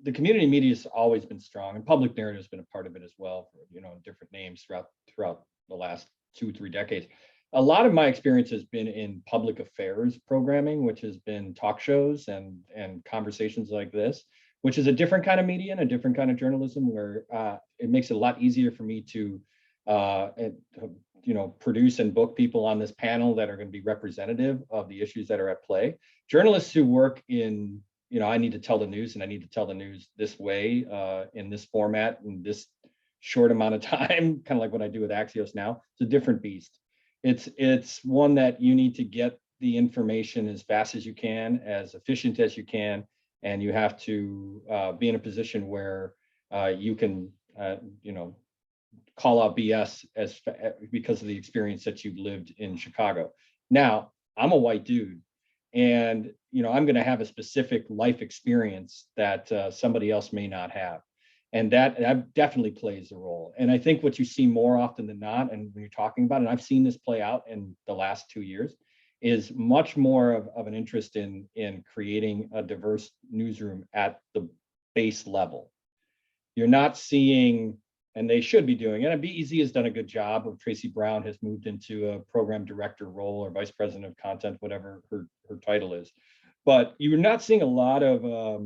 the community media has always been strong, and Public Narrative has been a part of it as well, for different names throughout the last 2-3 decades. A lot of my experience has been in public affairs programming, which has been talk shows and conversations like this, which is a different kind of media and a different kind of journalism, where it makes it a lot easier for me to produce and book people on this panel that are going to be representative of the issues that are at play. Journalists who work in, I need to tell the news and I need to tell the news this way, in this format, in this short amount of time, kind of like what I do with Axios now. It's a different beast. It's one that you need to get the information as fast as you can, as efficient as you can, and you have to be in a position where you can, call out BS because of the experience that you've lived in Chicago. Now, I'm a white dude, and I'm going to have a specific life experience that somebody else may not have. And that definitely plays a role. And I think what you see more often than not, and when you're talking about it, and I've seen this play out in the last 2 years, is much more of an interest in creating a diverse newsroom at the base level. You're not seeing, and they should be doing it, and BEZ has done a good job of, Tracy Brown has moved into a program director role or vice president of content, whatever her title is. But you're not seeing a lot of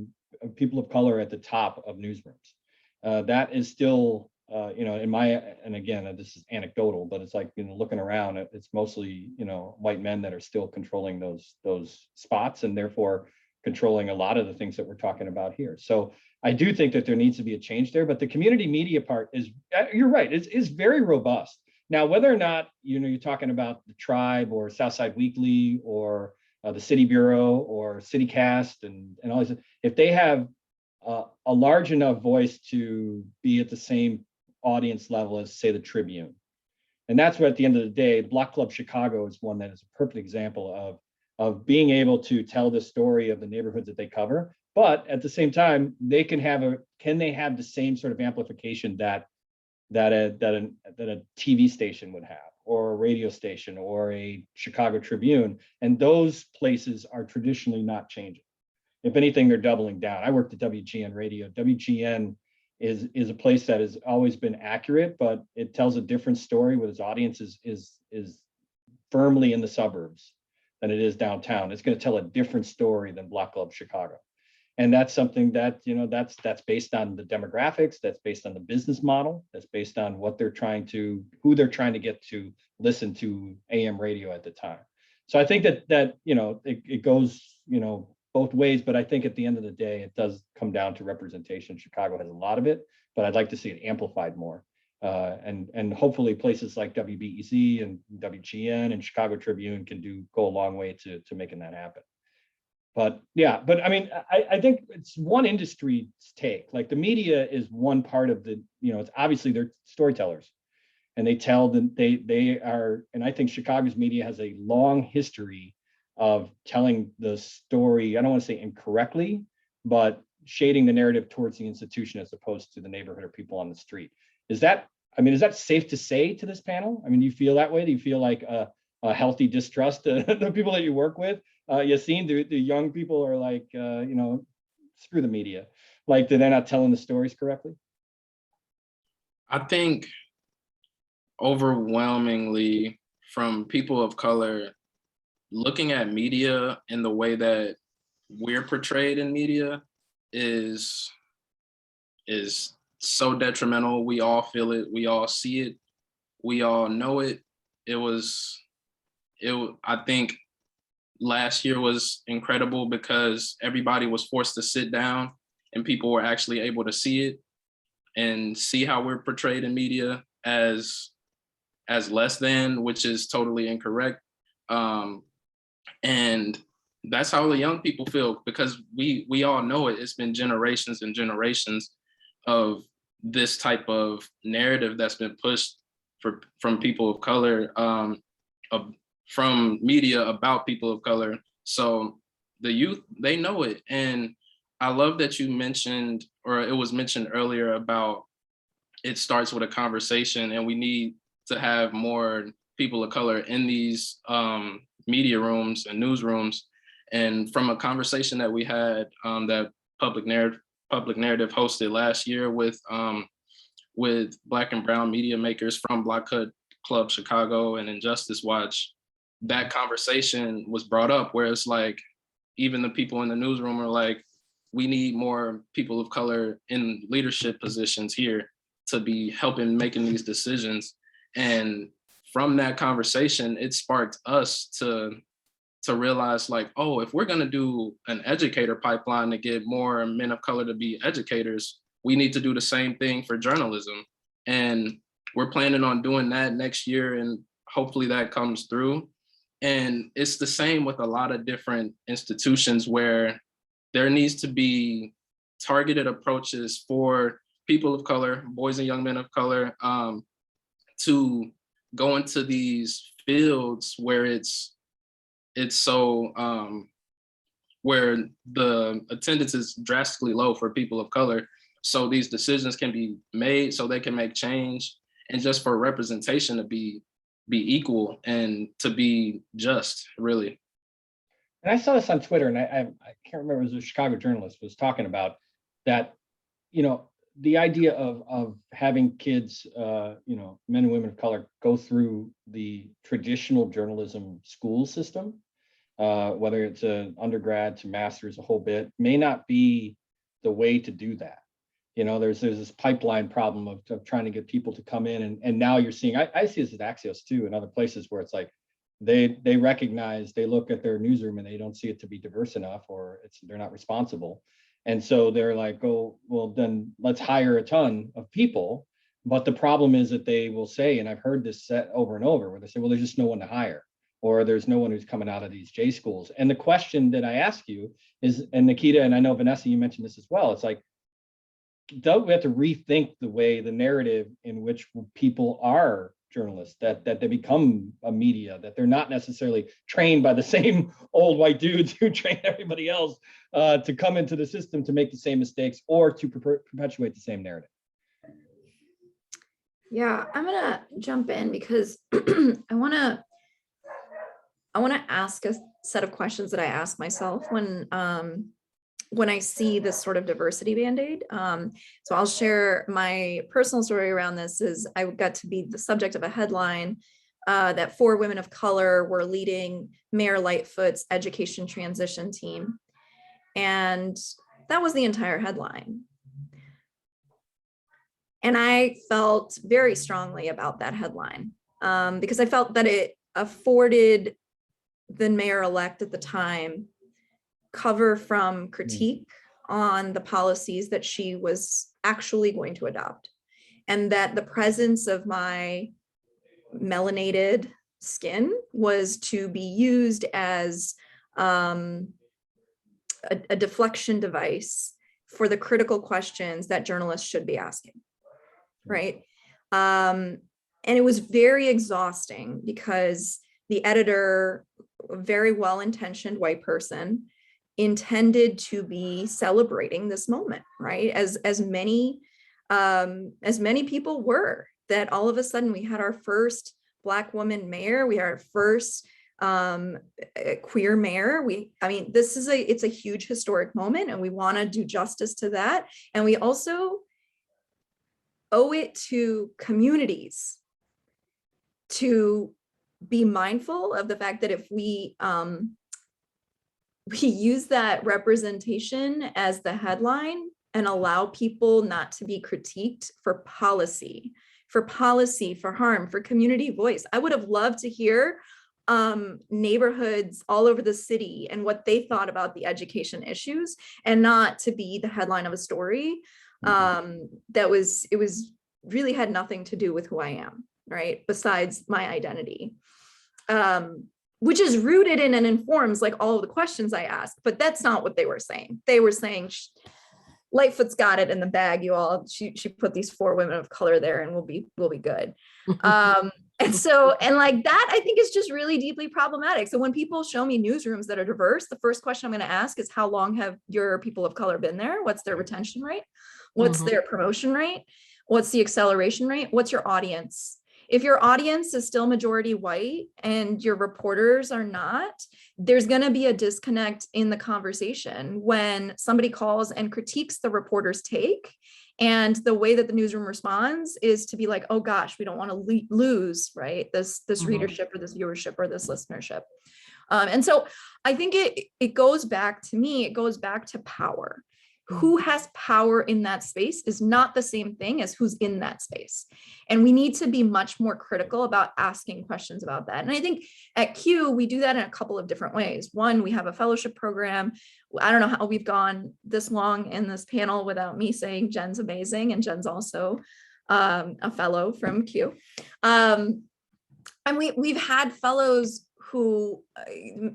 people of color at the top of newsrooms. That is still, and again, this is anecdotal, but it's like, looking around, it's mostly, white men that are still controlling those spots, and therefore controlling a lot of the things that we're talking about here. So I do think that there needs to be a change there, but the community media part is, you're right, is very robust. Now, whether or not, you're talking about the Tribe or Southside Weekly or the City Bureau or CityCast and all these, if they have a large enough voice to be at the same audience level as, say, the Tribune. And that's what, at the end of the day, Block Club Chicago is one that is a perfect example of being able to tell the story of the neighborhoods that they cover. But at the same time, they can they have the same sort of amplification that a TV station would have, or a radio station, or a Chicago Tribune. And those places are traditionally not changing. If anything, they're doubling down. I worked at WGN Radio. WGN is a place that has always been accurate, but it tells a different story with its audience is firmly in the suburbs than it is downtown. It's going to tell a different story than Block Club Chicago. And that's something that, that's based on the demographics, that's based on the business model, that's based on who they're trying to get to listen to AM radio at the time. So I think that it goes, both ways, but I think at the end of the day, it does come down to representation. Chicago has a lot of it, but I'd like to see it amplified more. And hopefully places like WBEZ and WGN and Chicago Tribune can go a long way to making that happen. But yeah, I mean, I think it's one industry's take. Like the media is one part of the, it's obviously they're storytellers, and they tell them they are, and I think Chicago's media has a long history of telling the story, I don't want to say incorrectly, but shading the narrative towards the institution as opposed to the neighborhood or people on the street. Is that safe to say to this panel? I mean, do you feel that way? Do you feel like a healthy distrust to the people that you work with? Yassine, the young people are like, screw the media. Like, they're not telling the stories correctly? I think overwhelmingly from people of color, looking at media in the way that we're portrayed in media is so detrimental. We all feel it. We all see it. We all know it. I think last year was incredible because everybody was forced to sit down and people were actually able to see it and see how we're portrayed in media as less than, which is totally incorrect. And that's how the young people feel, because we all know it. It's been generations and generations of this type of narrative that's been pushed from people of color, from media about people of color. So the youth, they know it. And I love that you mentioned, or it was mentioned earlier, about it starts with a conversation, and we need to have more people of color in these media rooms and newsrooms. And from a conversation that we had, that Public Narrative hosted last year with Black and Brown media makers from Block Club Chicago and Injustice Watch, that conversation was brought up, where it's like, even the people in the newsroom are like, we need more people of color in leadership positions here to be helping making these decisions. And from that conversation, it sparked us to realize, like, oh, if we're going to do an educator pipeline to get more men of color to be educators, we need to do the same thing for journalism. And we're planning on doing that next year, and hopefully that comes through. And it's the same with a lot of different institutions, where there needs to be targeted approaches for people of color, boys and young men of color, to go into these fields where it's so where the attendance is drastically low for people of color, so these decisions can be made, so they can make change, and just for representation to be equal and to be just, really. And I saw this on Twitter, and I can't remember, it was a Chicago journalist was talking about that, the idea of having kids, men and women of color go through the traditional journalism school system, whether it's an undergrad to master's, a whole bit, may not be the way to do that. There's this pipeline problem of trying to get people to come in, and now you're seeing, I see this at Axios too, and other places, where it's like they recognize, they look at their newsroom and they don't see it to be diverse enough, or they're not responsible. And so they're like, oh, well, then let's hire a ton of people. But the problem is that they will say, and I've heard this set over and over, where they say, well, there's just no one to hire, or there's no one who's coming out of these J schools. And the question that I ask you is, and Nikita, and I know Vanessa, you mentioned this as well, it's like, don't we have to rethink the way, the narrative in which people are journalists, that they become a media, that they're not necessarily trained by the same old white dudes who train everybody else to come into the system to make the same mistakes, or to perpetuate the same narrative? Yeah, I'm gonna jump in because I wanna ask a set of questions that I ask myself when I see this sort of diversity Band-Aid. So I'll share my personal story around this. Is I got to be the subject of a headline that 4 women of color were leading Mayor Lightfoot's education transition team. And That was the entire headline. And I felt very strongly about that headline because I felt that it afforded the mayor-elect at the time cover from critique on the policies that she was actually going to adopt. And that the presence of my melanated skin was to be used as a deflection device for the critical questions that journalists should be asking, right? And it was very exhausting because the editor, a very well-intentioned white person, intended to be celebrating this moment, right? As many people were, that all of a sudden we had our first Black woman mayor, we had our first queer mayor. I mean, it's a huge historic moment, and we want to do justice to that. And we also owe it to communities to be mindful of the fact that if we use that representation as the headline and allow people not to be critiqued for policy, for harm, for community voice. I would have loved to hear neighborhoods all over the city and what they thought about the education issues, and not to be the headline of a story that was really had nothing to do with who I am, right? Besides my identity. Which is rooted in and informs like all of the questions I ask, but that's not what they were saying. They were saying, Lightfoot's got it in the bag, you all. She put these 4 women of color there, and we'll be good. And like that, I think is just really deeply problematic. So when people show me newsrooms that are diverse, the first question I'm going to ask is, how long have your people of color been there? What's their retention rate? What's their promotion rate? What's the acceleration rate? What's your audience? If your audience is still majority white and your reporters are not, there's going to be a disconnect in the conversation when somebody calls and critiques the reporter's take. And the way that the newsroom responds is to be like, oh gosh, we don't want to lose, right, this readership or this viewership or this listenership. And so I think it goes back to me, it goes back to power. Who has power in that space is not the same thing as who's in that space. And we need to be much more critical about asking questions about that. And I think at Q, we do that in a couple of different ways. One, we have a fellowship program. I don't know how we've gone this long in this panel without me saying Jen's amazing. And Jen's also a fellow from Q. And we've had fellows who,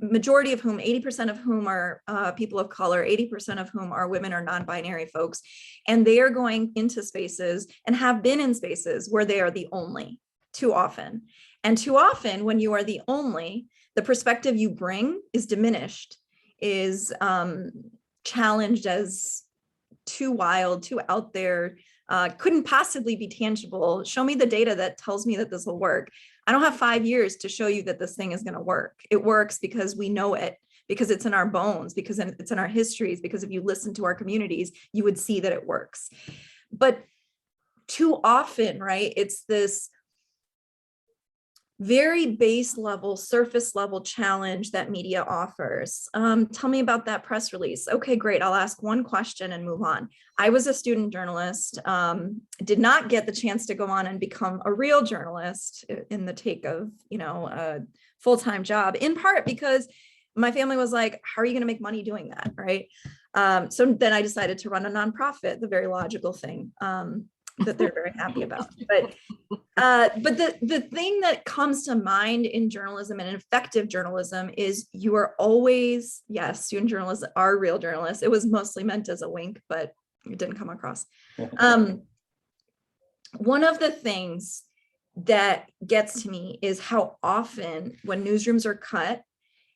majority of whom, 80% of whom are people of color, 80% of whom are women or non-binary folks. And they are going into spaces and have been in spaces where they are the only, too often. And too often when you are the only, the perspective you bring is diminished, is challenged as too wild, too out there, couldn't possibly be tangible. Show me the data that tells me that this will work. I don't have 5 years to show you that this thing is going to work. It works because we know it, because it's in our bones, because it's in our histories, because if you listen to our communities, you would see that it works. But too often, right, it's this very base level, surface level challenge that media offers. Tell me about that press release. Okay, great. I'll ask one question and move on. I was a student journalist, did not get the chance to go on and become a real journalist in the take of, a full-time job, in part because my family was like, how are you going to make money doing that, right? So then I decided to run a nonprofit, the very logical thing. That they're very happy about. But the thing that comes to mind in journalism and effective journalism is you are always, yes, student journalists are real journalists. It was mostly meant as a wink, but it didn't come across. One of the things that gets to me is how often when newsrooms are cut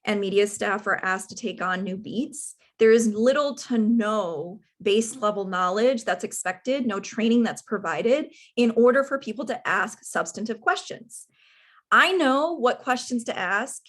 and media staff are asked to take on new beats, there is little to no base level knowledge that's expected, no training that's provided in order for people to ask substantive questions. I know what questions to ask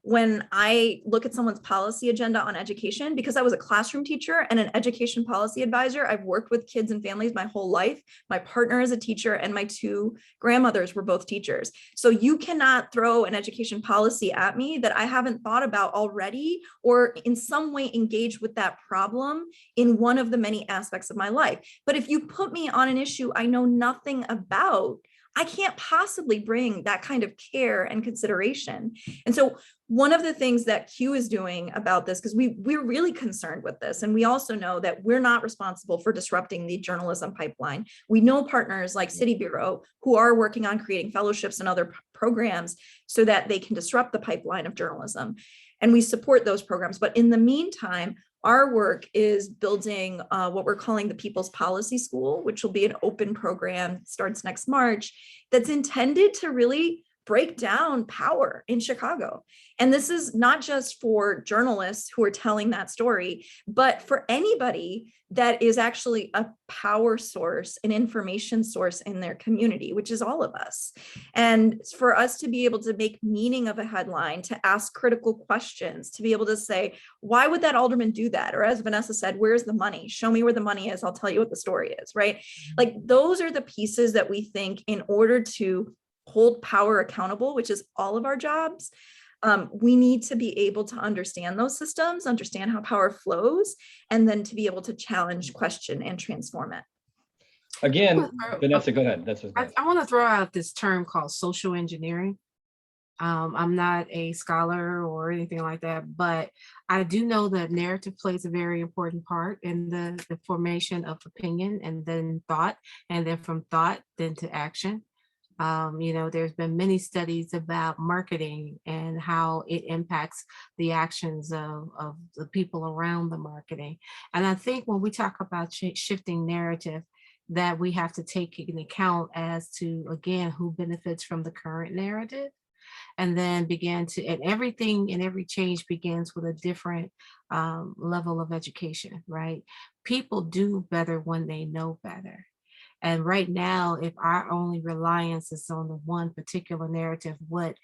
when I look at someone's policy agenda on education, because I was a classroom teacher and an education policy advisor. I've worked with kids and families my whole life. My partner is a teacher and my two grandmothers were both teachers. So you cannot throw an education policy at me that I haven't thought about already, or in some way engage with that problem in one of the many aspects of my life. But if you put me on an issue I know nothing about, I can't possibly bring that kind of care and consideration. And so one of the things that Q is doing about this, because we're really concerned with this, and we also know that we're not responsible for disrupting the journalism pipeline. We know partners like City Bureau who are working on creating fellowships and other programs so that they can disrupt the pipeline of journalism. And we support those programs. But in the meantime, our work is building what we're calling the People's Policy School, which will be an open program, starts next March, that's intended to really break down power in Chicago. And this is not just for journalists who are telling that story, but for anybody that is actually a power source, an information source in their community, which is all of us. And for us to be able to make meaning of a headline, to ask critical questions, to be able to say, why would that alderman do that? Or as Vanessa said, where's the money? Show me where the money is. I'll tell you what the story is, right? Like those are the pieces that we think in order to hold power accountable, which is all of our jobs, we need to be able to understand those systems, understand how power flows, and then to be able to challenge, question, and transform it. Again, Vanessa, go ahead. That's what I want to throw out this term called social engineering. I'm not a scholar or anything like that, but I do know that narrative plays a very important part in the formation of opinion and then thought, and then from thought, then to action. There's been many studies about marketing and how it impacts the actions of the people around the marketing. And I think when we talk about shifting narrative, that we have to take into account as to, again, who benefits from the current narrative, and then begin to, and everything and every change begins with a different level of education, right? People do better when they know better. And right now, if our only reliance is on the one particular narrative, what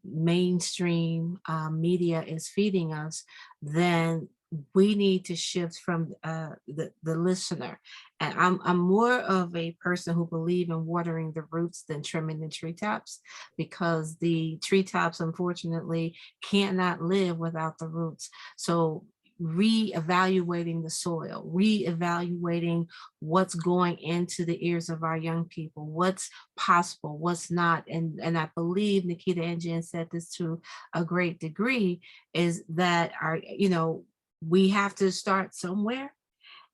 mainstream media is feeding us, then we need to shift from the listener. And I'm more of a person who believe in watering the roots than trimming the treetops, because the treetops, unfortunately, cannot live without the roots. So reevaluating the soil, reevaluating what's going into the ears of our young people, what's possible, what's not. And I believe Nikita and Jen said this to a great degree, is that we have to start somewhere.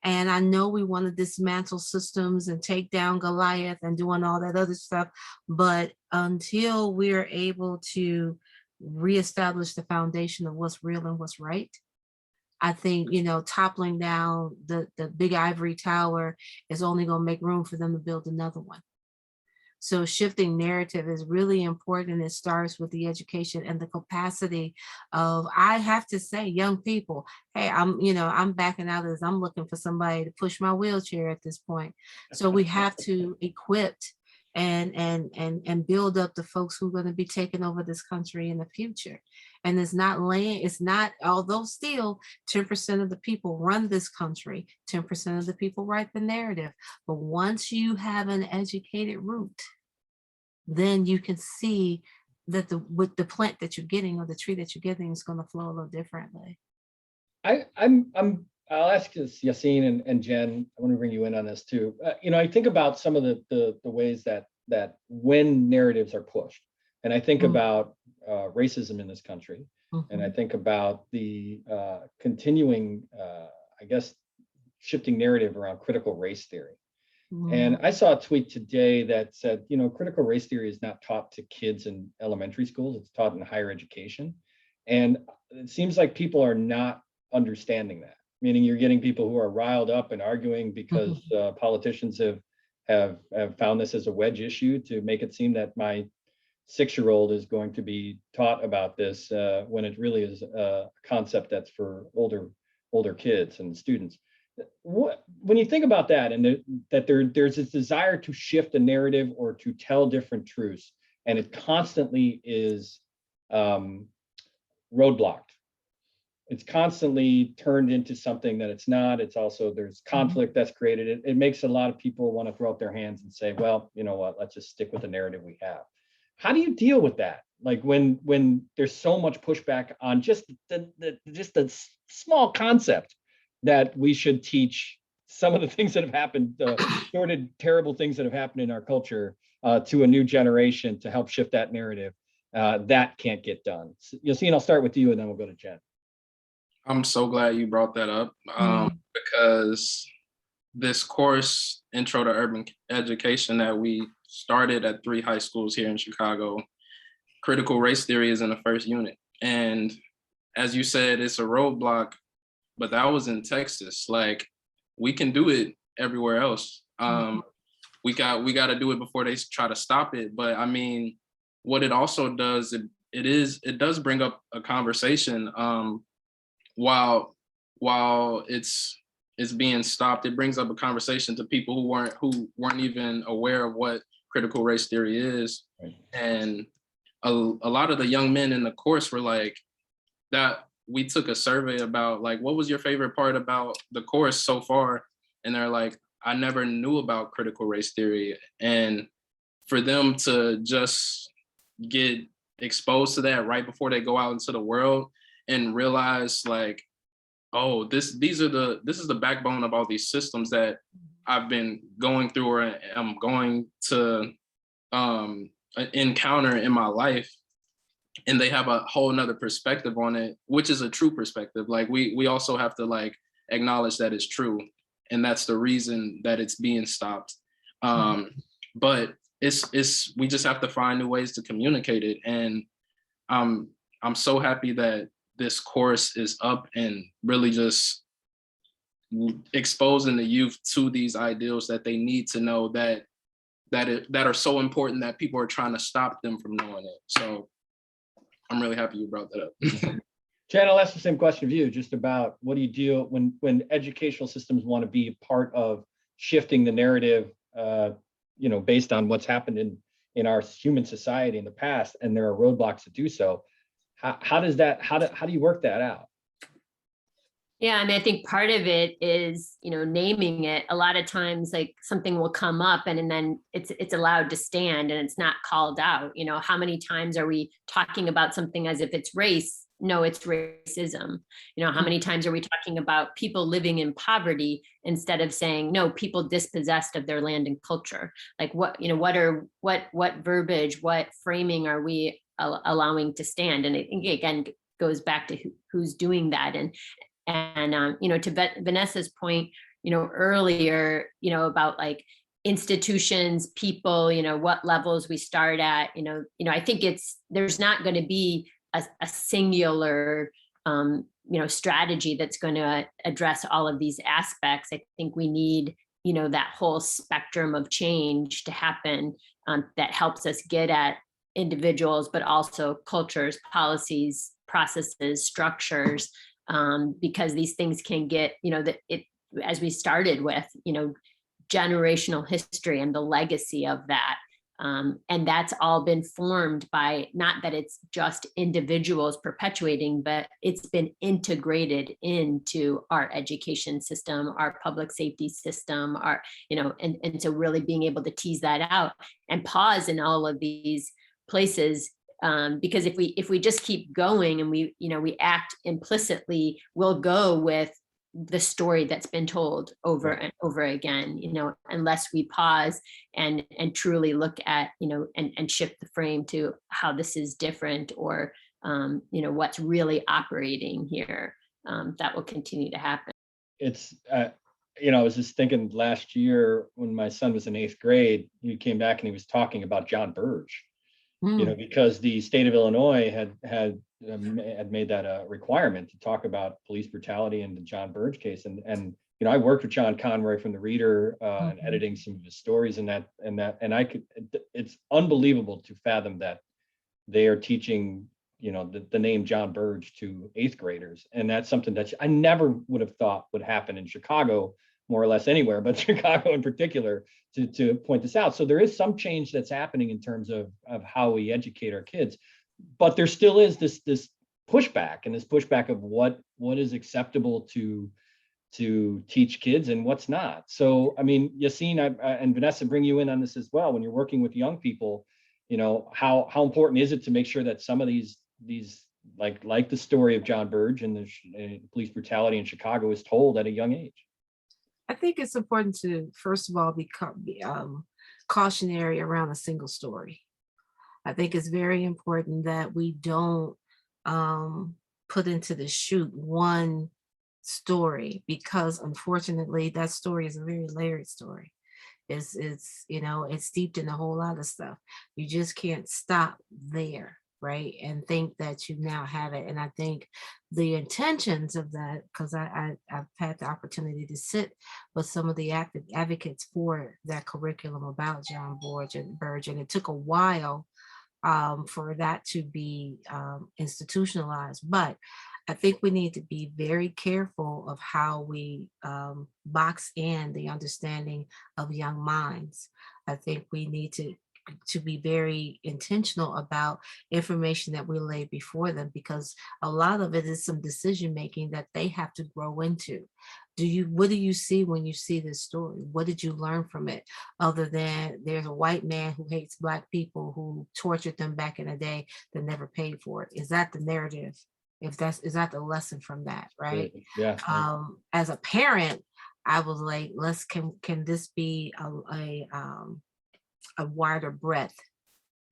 And I know we want to dismantle systems and take down Goliath and doing all that other stuff, but until we're able to reestablish the foundation of what's real and what's right, I think, toppling down the big ivory tower is only going to make room for them to build another one. So shifting narrative is really important. It starts with the education and the capacity of, I have to say, young people, hey, I'm backing out of this. I'm looking for somebody to push my wheelchair at this point. So we have to equip and build up the folks who are going to be taking over this country in the future. And it's not, although still 10% of the people run this country, 10% of the people write the narrative. But once you have an educated root, then you can see that with the plant that you're getting or the tree that you're getting is going to flow a little differently. I'll ask this, Yassine and Jen. I want to bring you in on this too. I think about some of the ways that when narratives are pushed, and I think about racism in this country, and I think about the continuing, shifting narrative around critical race theory. And I saw a tweet today that said, critical race theory is not taught to kids in elementary schools; it's taught in higher education, and it seems like people are not understanding that. Meaning you're getting people who are riled up and arguing because politicians have found this as a wedge issue to make it seem that my 6-year-old is going to be taught about this when it really is a concept that's for older kids and students. When you think about that, and that there's this desire to shift a narrative or to tell different truths, and it constantly is roadblocked. It's constantly turned into something that it's not. It's also, there's conflict that's created. It makes a lot of people want to throw up their hands and say, well, you know what, let's just stick with the narrative we have. How do you deal with that? Like when there's so much pushback on just the small concept that we should teach some of the things that have happened, sordid, terrible things that have happened in our culture to a new generation to help shift that narrative. That can't get done. Yassine, I'll start with you and then we'll go to Jen. I'm so glad you brought that up because this course, Intro to Urban Education, that we started at 3 high schools here in Chicago, critical race theory is in the first unit. And as you said, it's a roadblock, but that was in Texas. Like, we can do it everywhere else. We got to do it before they try to stop it. But I mean, what it also does, it does bring up a conversation. While it's being stopped, it brings up a conversation to people who weren't even aware of what critical race theory is. Right. And a lot of the young men in the course were like, that we took a survey about like, what was your favorite part about the course so far? And they're like, I never knew about critical race theory. And for them to just get exposed to that right before they go out into the world and realize like, oh, this is the backbone of all these systems that I've been going through or I'm going to encounter in my life. And they have a whole nother perspective on it, which is a true perspective. Like we also have to like acknowledge that it's true. And that's the reason that it's being stopped. But we just have to find new ways to communicate it. And I'm so happy that this course is up and really just exposing the youth to these ideals that they need to know that are so important that people are trying to stop them from knowing it. So I'm really happy you brought that up. Jen, I'll ask the same question of you, just about what do you do when educational systems want to be part of shifting the narrative, based on what's happened in our human society in the past, and there are roadblocks to do so. How do you work that out? Yeah, I mean, I think part of it is, naming it. A lot of times, like something will come up and then it's allowed to stand and it's not called out. How many times are we talking about something as if it's race? No, it's racism. How many times are we talking about people living in poverty instead of saying, no, people dispossessed of their land and culture? Like what verbiage, what framing are we allowing to stand? And I think again goes back to who's doing that. And to Vanessa's point, earlier, about like institutions, people, what levels we start at, I think there's not going to be a singular, strategy that's going to address all of these aspects. I think we need, that whole spectrum of change to happen that helps us get at individuals, but also cultures, policies, processes, structures, because these things can get, as we started with, generational history and the legacy of that. And that's all been formed by, not that it's just individuals perpetuating, but it's been integrated into our education system, our public safety system, and so really being able to tease that out and pause in all of these places. Because if we just keep going and we act implicitly, we'll go with the story that's been told over and over again, unless we pause and truly look at, and shift the frame to how this is different or, what's really operating here. That will continue to happen. It's, I was just thinking last year when my son was in 8th grade, he came back and he was talking about John Burge. Because the state of Illinois had made that a requirement to talk about police brutality in the John Burge case. And I worked with John Conroy from the Reader and editing some of his stories and it's unbelievable to fathom that they are teaching, the name John Burge to 8th graders. And that's something that I never would have thought would happen in Chicago, more or less anywhere, but Chicago in particular, to point this out. So there is some change that's happening in terms of how we educate our kids, but there still is this pushback, and this pushback of what is acceptable to teach kids and what's not. So, I mean, Yassine and Vanessa, bring you in on this as well. When you're working with young people, you know, how important is it to make sure that some of these like the story of John Burge and the police brutality in Chicago is told at a young age? I think it's important to, first of all, be cautionary around a single story. I think it's very important that we don't put into the chute one story, because unfortunately that story is a very layered story. It's you know, it's steeped in a whole lot of stuff. You just can't stop there, right, and think that you now have it. And I think the intentions of that, because I've had the opportunity to sit with some of the advocates for that curriculum about John Burge, and it took a while for that to be institutionalized. But I think we need to be very careful of how we box in the understanding of young minds. I think we need to be very intentional about information that we lay before them, because a lot of it is some decision making that they have to grow into. What do you see when you see this story? What did you learn from it, other than there's a white man who hates Black people who tortured them back in the day that never paid for it? Is that the narrative? Is that the lesson from that, right? Yeah. As a parent, I was like, can this be a wider breadth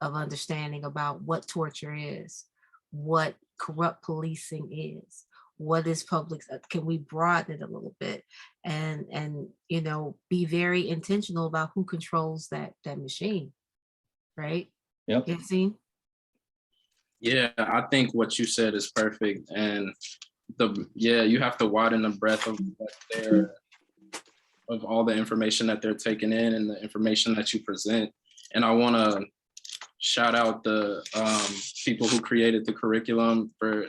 of understanding about what torture is, what corrupt policing is, what is public? Can we broaden it a little bit, and you know, be very intentional about who controls that machine, right? Yep. You see? Yeah, I think what you said is perfect. And you have to widen the breadth of of all the information that they're taking in and the information that you present. And I want to shout out the people who created the curriculum for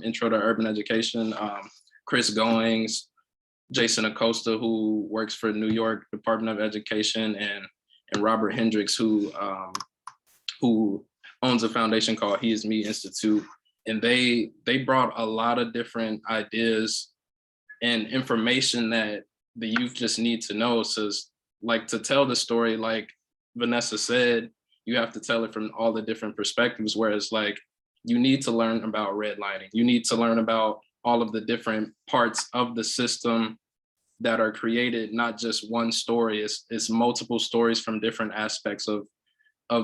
Intro to Urban Education, Chris Goings, Jason Acosta, who works for New York Department of Education, and Robert Hendricks, who owns a foundation called He Is Me Institute. And they brought a lot of different ideas and information that the youth just need to know. So, like, to tell the story, like Vanessa said, you have to tell it from all the different perspectives, whereas like you need to learn about redlining. You need to learn about all of the different parts of the system that are created, not just one story. It's multiple stories from different aspects of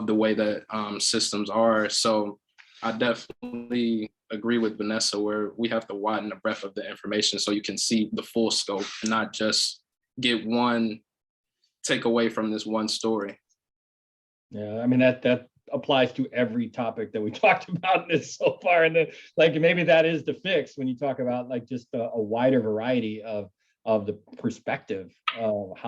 the way that systems are. So I definitely agree with Vanessa, where we have to widen the breadth of the information so you can see the full scope and not just get one takeaway from this one story. Yeah, I mean, that applies to every topic that we talked about in this so far. And like, maybe that is the fix when you talk about like just a wider variety of the perspective of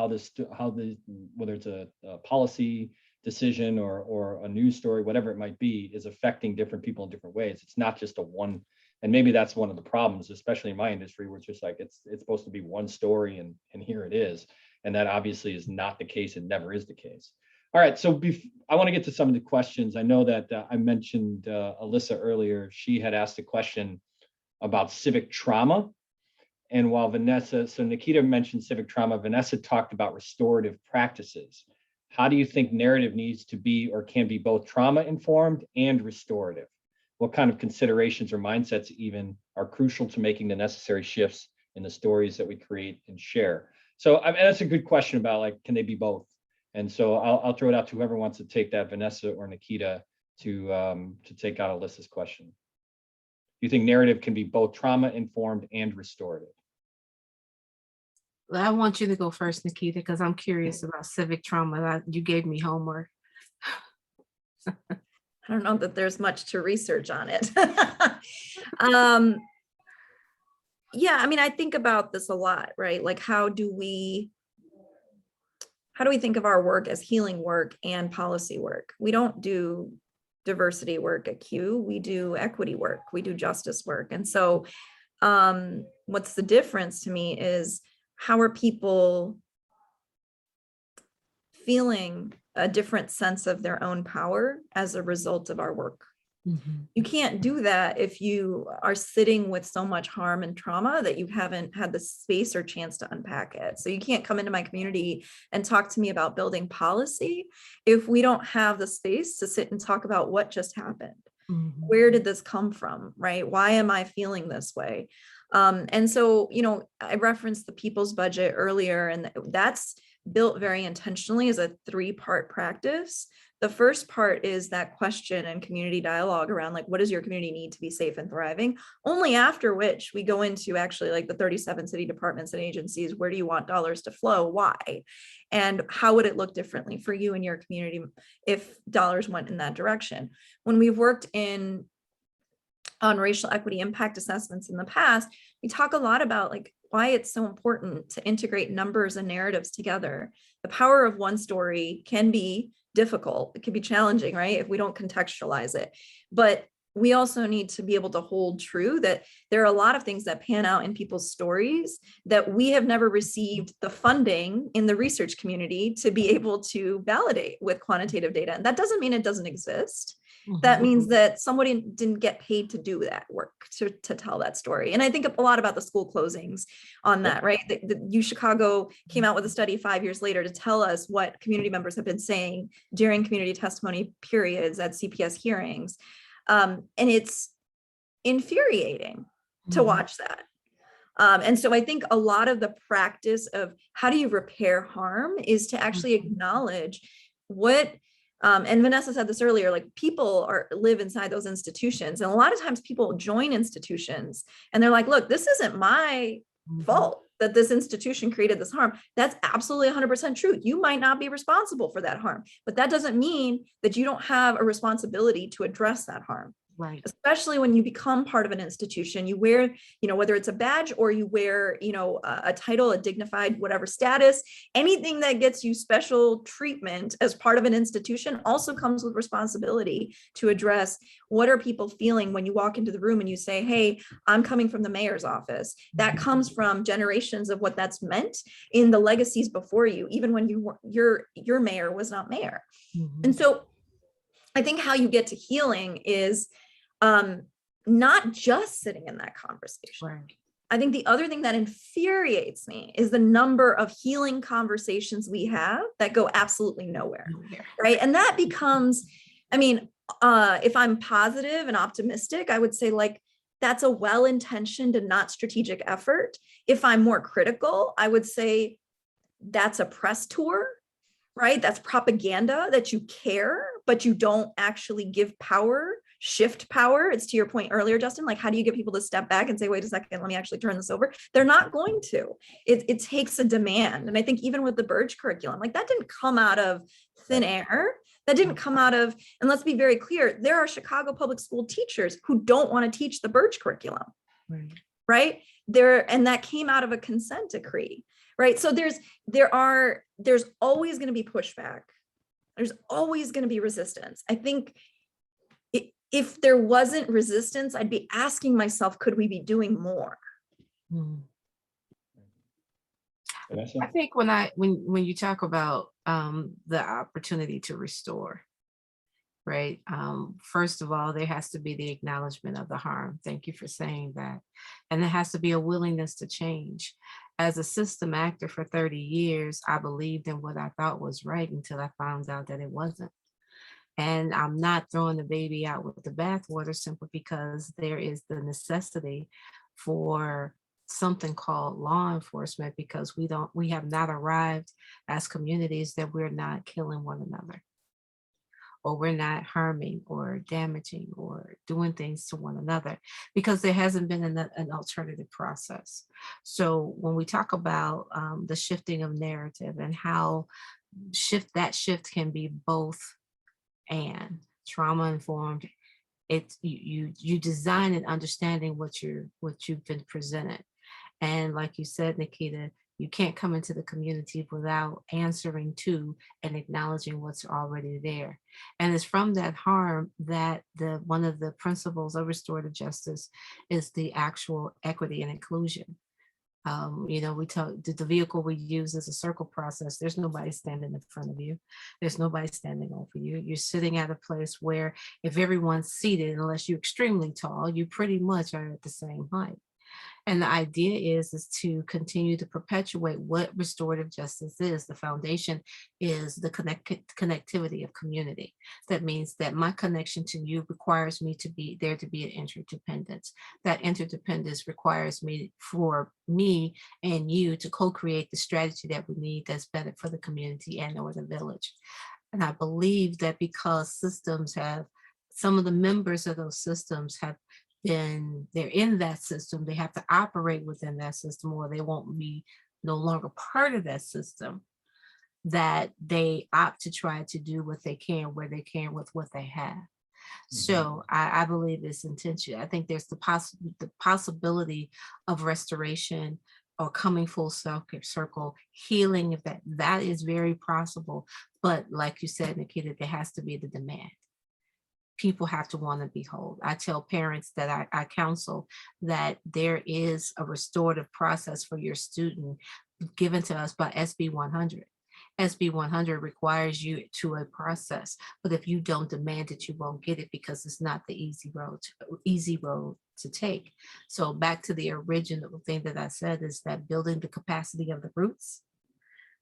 whether it's a policy decision or a news story, whatever it might be, is affecting different people in different ways. It's not just a one, and maybe that's one of the problems, especially in my industry, where it's just like it's supposed to be one story and here it is. And that obviously is not the case. It never is the case. All right, so I want to get to some of the questions. I know that I mentioned Alyssa earlier. She had asked a question about civic trauma. And while Nikita mentioned civic trauma, Vanessa talked about restorative practices. How do you think narrative needs to be or can be both trauma informed and restorative? What kind of considerations or mindsets even are crucial to making the necessary shifts in the stories that we create and share? So that's a good question about like, can they be both? And so I'll throw it out to whoever wants to take that, Vanessa or Nikita, to take out Alyssa's question. Do you think narrative can be both trauma informed and restorative? I want you to go first, Nikita, because I'm curious about civic trauma. You gave me homework. I don't know that there's much to research on it. Yeah, I mean, I think about this a lot, right? Like, how do we think of our work as healing work and policy work? We don't do diversity work at CUE, we do equity work, we do justice work. And so what's the difference to me is, how are people feeling a different sense of their own power as a result of our work You can't do that if you are sitting with so much harm and trauma that you haven't had the space or chance to unpack it. So you can't come into my community and talk to me about building policy if we don't have the space to sit and talk about what just happened. Where did this come from, right? Why am I feeling this way? And so, you know, I referenced the People's Budget earlier, and that's built very intentionally as a 3-part practice. The first part is that question and community dialogue around, like, what does your community need to be safe and thriving? Only after which we go into actually like the 37 city departments and agencies. Where do you want dollars to flow? Why? And how would it look differently for you and your community if dollars went in that direction? When we've worked on racial equity impact assessments in the past, we talk a lot about like why it's so important to integrate numbers and narratives together. The power of one story can be difficult. It can be challenging, right? If we don't contextualize it. But we also need to be able to hold true that there are a lot of things that pan out in people's stories that we have never received the funding in the research community to be able to validate with quantitative data. And that doesn't mean it doesn't exist. That means that somebody didn't get paid to do that work, to tell that story. And I think a lot about the school closings on that, right? The U Chicago came out with a study 5 years later to tell us what community members have been saying during community testimony periods at CPS hearings. And it's infuriating to watch that. And so I think a lot of the practice of how do you repair harm is to actually acknowledge what, and Vanessa said this earlier, like people live inside those institutions. And a lot of times people join institutions and they're like, look, this isn't my fault that this institution created this harm. That's absolutely 100% true. You might not be responsible for that harm, but that doesn't mean that you don't have a responsibility to address that harm. Right. Especially when you become part of an institution, you wear, you know, whether it's a badge or you wear, you know, a title, a dignified, whatever status, anything that gets you special treatment as part of an institution also comes with responsibility to address what are people feeling when you walk into the room and you say, hey, I'm coming from the mayor's office. That comes from generations of what that's meant in the legacies before you, even when your mayor was not mayor. And so I think how you get to healing is not just sitting in that conversation. Right. I think the other thing that infuriates me is the number of healing conversations we have that go absolutely nowhere, right? And that becomes, I mean, if I'm positive and optimistic, I would say like, that's a well-intentioned and not strategic effort. If I'm more critical, I would say that's a press tour, right? That's propaganda that you care, but you don't actually give power, shift power. It's to your point earlier, Justin, like how do you get people to step back and say, wait a second, let me actually turn this over? They're not going to. It takes a demand. And I think even with the Burge curriculum, like that didn't come out of thin air. That didn't come out of, and let's be very clear, there are Chicago public school teachers who don't want to teach the Burge curriculum, right? And that came out of a consent decree. Right. So there's always going to be pushback. There's always going to be resistance. I think if there wasn't resistance, I'd be asking myself, could we be doing more? I think when you talk about the opportunity to restore, right? First of all, there has to be the acknowledgement of the harm. Thank you for saying that. And there has to be a willingness to change. As a system actor for 30 years, I believed in what I thought was right until I found out that it wasn't. And I'm not throwing the baby out with the bathwater simply because there is the necessity for something called law enforcement, because we have not arrived as communities that we're not killing one another, or we're not harming or damaging or doing things to one another, because there hasn't been an alternative process. So when we talk about the shifting of narrative and how that shift can be both and trauma informed, it's you design and understanding what you've been presented. And like you said, Nikita, you can't come into the community without answering to and acknowledging what's already there. And it's from that harm that one of the principles of restorative justice is the actual equity and inclusion. We tell the vehicle we use is a circle process. There's nobody standing in front of you. There's nobody standing over you. You're sitting at a place where if everyone's seated, unless you're extremely tall, you pretty much are at the same height. And the idea is to continue to perpetuate what restorative justice is. The foundation is the connectivity of community. That means that my connection to you requires me to be there, to be an interdependence. That interdependence requires me for me and you to co-create the strategy that we need that's better for the community and or the village. And I believe that because systems have, some of the members of those systems have they're in that system, they have to operate within that system, or they won't be no longer part of that system, that they opt to try to do what they can, where they can with what they have. So I believe it's intentional. I think there's the possibility of restoration or coming full circle, healing, if that is very possible. But like you said, Nikita, there has to be the demand. People have to want to be whole. I tell parents that I counsel that there is a restorative process for your student given to us by SB 100. SB 100 requires you to a process, but if you don't demand it, you won't get it because it's not the easy road to take. So back to the original thing that I said is that building the capacity of the roots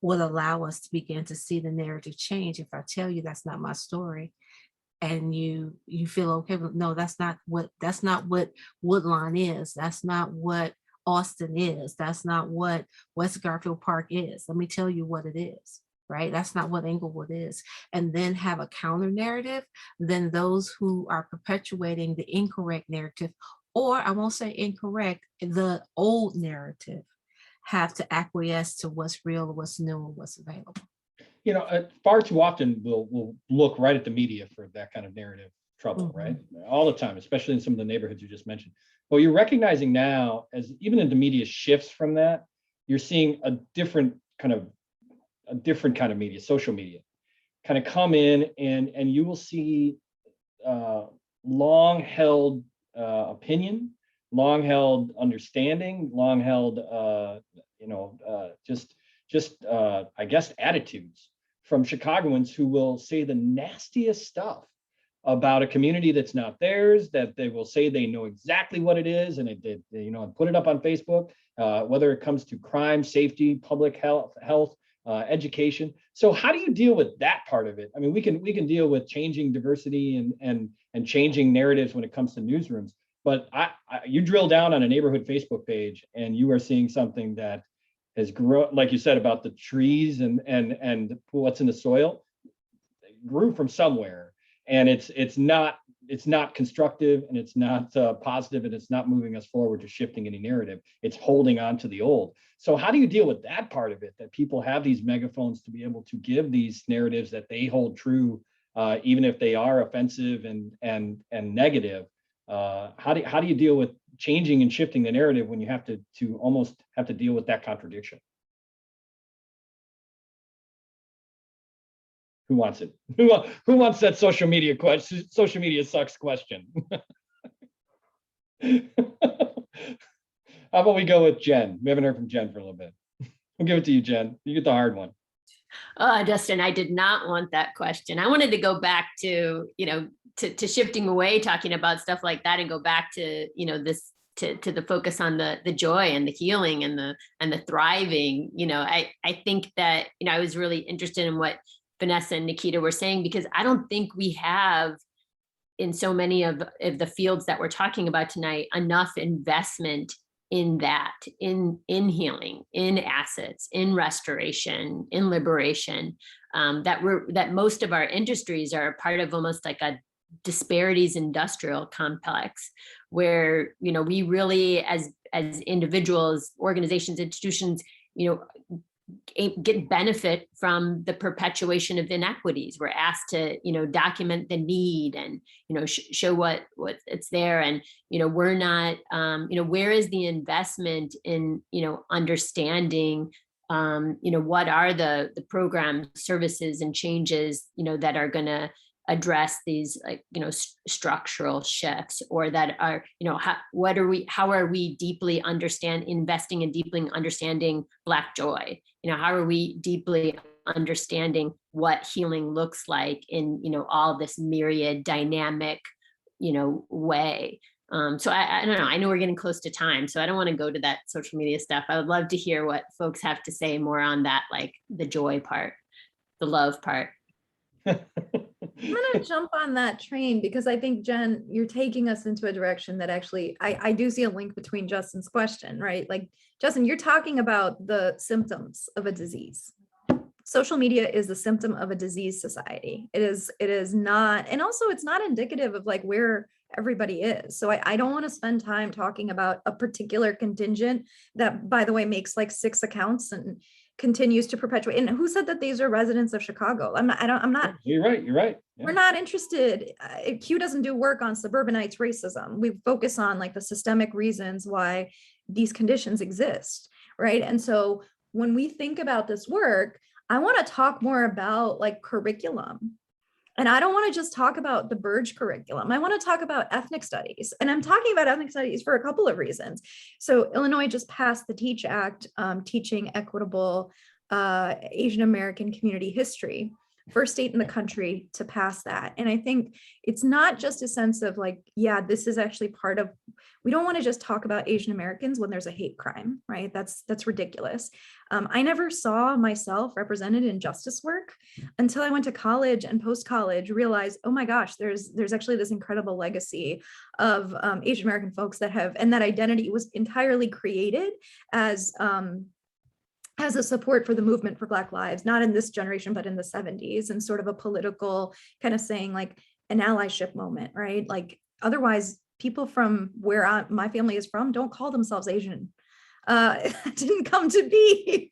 will allow us to begin to see the narrative change. If I tell you that's not my story, and you feel okay, but no, that's not what Woodlawn is. That's not what Austin is. That's not what West Garfield Park is. Let me tell you what it is, right? That's not what Englewood is. And then have a counter narrative, then those who are perpetuating the incorrect narrative, or I won't say incorrect, the old narrative, have to acquiesce to what's real, what's new, and what's available. Far too often we'll look right at the media for that kind of narrative trouble, right? All the time, especially in some of the neighborhoods you just mentioned. Well, you're recognizing now, as even as the media shifts from that, you're seeing a different kind of media, social media, kind of come in, and you will see long-held opinion, long-held understanding, long-held I guess attitudes from Chicagoans who will say the nastiest stuff about a community that's not theirs, that they will say they know exactly what it is, and and put it up on Facebook, whether it comes to crime, safety, public health, education. So how do you deal with that part of it? I mean, we can deal with changing diversity and changing narratives when it comes to newsrooms, but you drill down on a neighborhood Facebook page and you are seeing something that has grown, like you said, about the trees and what's in the soil, it grew from somewhere, and it's not constructive, and it's not positive, and it's not moving us forward to shifting any narrative. It's holding on to the old. So how do you deal with that part of it, that people have these megaphones to be able to give these narratives that they hold true, even if they are offensive and negative? How do you deal with changing and shifting the narrative when you have to almost have to deal with that contradiction? Who wants it? Who wants that social media question? Social media sucks question. How about we go with Jen? We haven't heard from Jen for a little bit. We'll give it to you, Jen. You get the hard one. Justin, I did not want that question. I wanted to go back to, to shifting away, talking about stuff like that, and go back to, this, to the focus on the joy and the healing and the thriving. I think that, I was really interested in what Vanessa and Nikita were saying, because I don't think we have, in so many of the fields that we're talking about tonight, enough investment in that, in healing, in assets, in restoration, in liberation, that most of our industries are part of almost like a disparities industrial complex, where we really, as individuals, organizations, institutions, get benefit from the perpetuation of inequities. We're asked to document the need and show what it's there, and we're not where is the investment in understanding what are the programs, services, and changes that are going to address these structural shifts, or that are, how are we deeply investing in deeply understanding Black joy? How are we deeply understanding what healing looks like in, all this myriad dynamic, way. So I don't know, I know we're getting close to time, so I don't want to go to that social media stuff. I would love to hear what folks have to say more on that, like the joy part, the love part. I'm gonna jump on that train because I think, Jen, you're taking us into a direction that actually I do see a link between Justin's question, right? Like, Justin, you're talking about the symptoms of a disease. Social media is a symptom of a disease society. It is not, and also it's not indicative of like where everybody is. So I don't want to spend time talking about a particular contingent that, by the way, makes like 6 accounts and continues to perpetuate. And who said that these are residents of Chicago? I'm not. You're right. Yeah. We're not interested. Q doesn't do work on suburbanites racism. We focus on like the systemic reasons why these conditions exist, right? And so when we think about this work, I want to talk more about like curriculum. And I don't want to just talk about the Burge curriculum. I want to talk about ethnic studies. And I'm talking about ethnic studies for a couple of reasons. So Illinois just passed the TEACH Act, teaching equitable Asian American community history. First state in the country to pass that. And I think it's not just a sense of like, yeah, this is actually part of, we don't want to just talk about Asian Americans when there's a hate crime, right? That's ridiculous. I never saw myself represented in justice work until I went to college, and post-college realized, oh my gosh, there's actually this incredible legacy of Asian American folks that have, and that identity was entirely created as a support for the movement for Black lives, not in this generation, but in the 70s, and sort of a political kind of saying like an allyship moment, right? Like otherwise people from where my family is from don't call themselves Asian. It didn't come to be.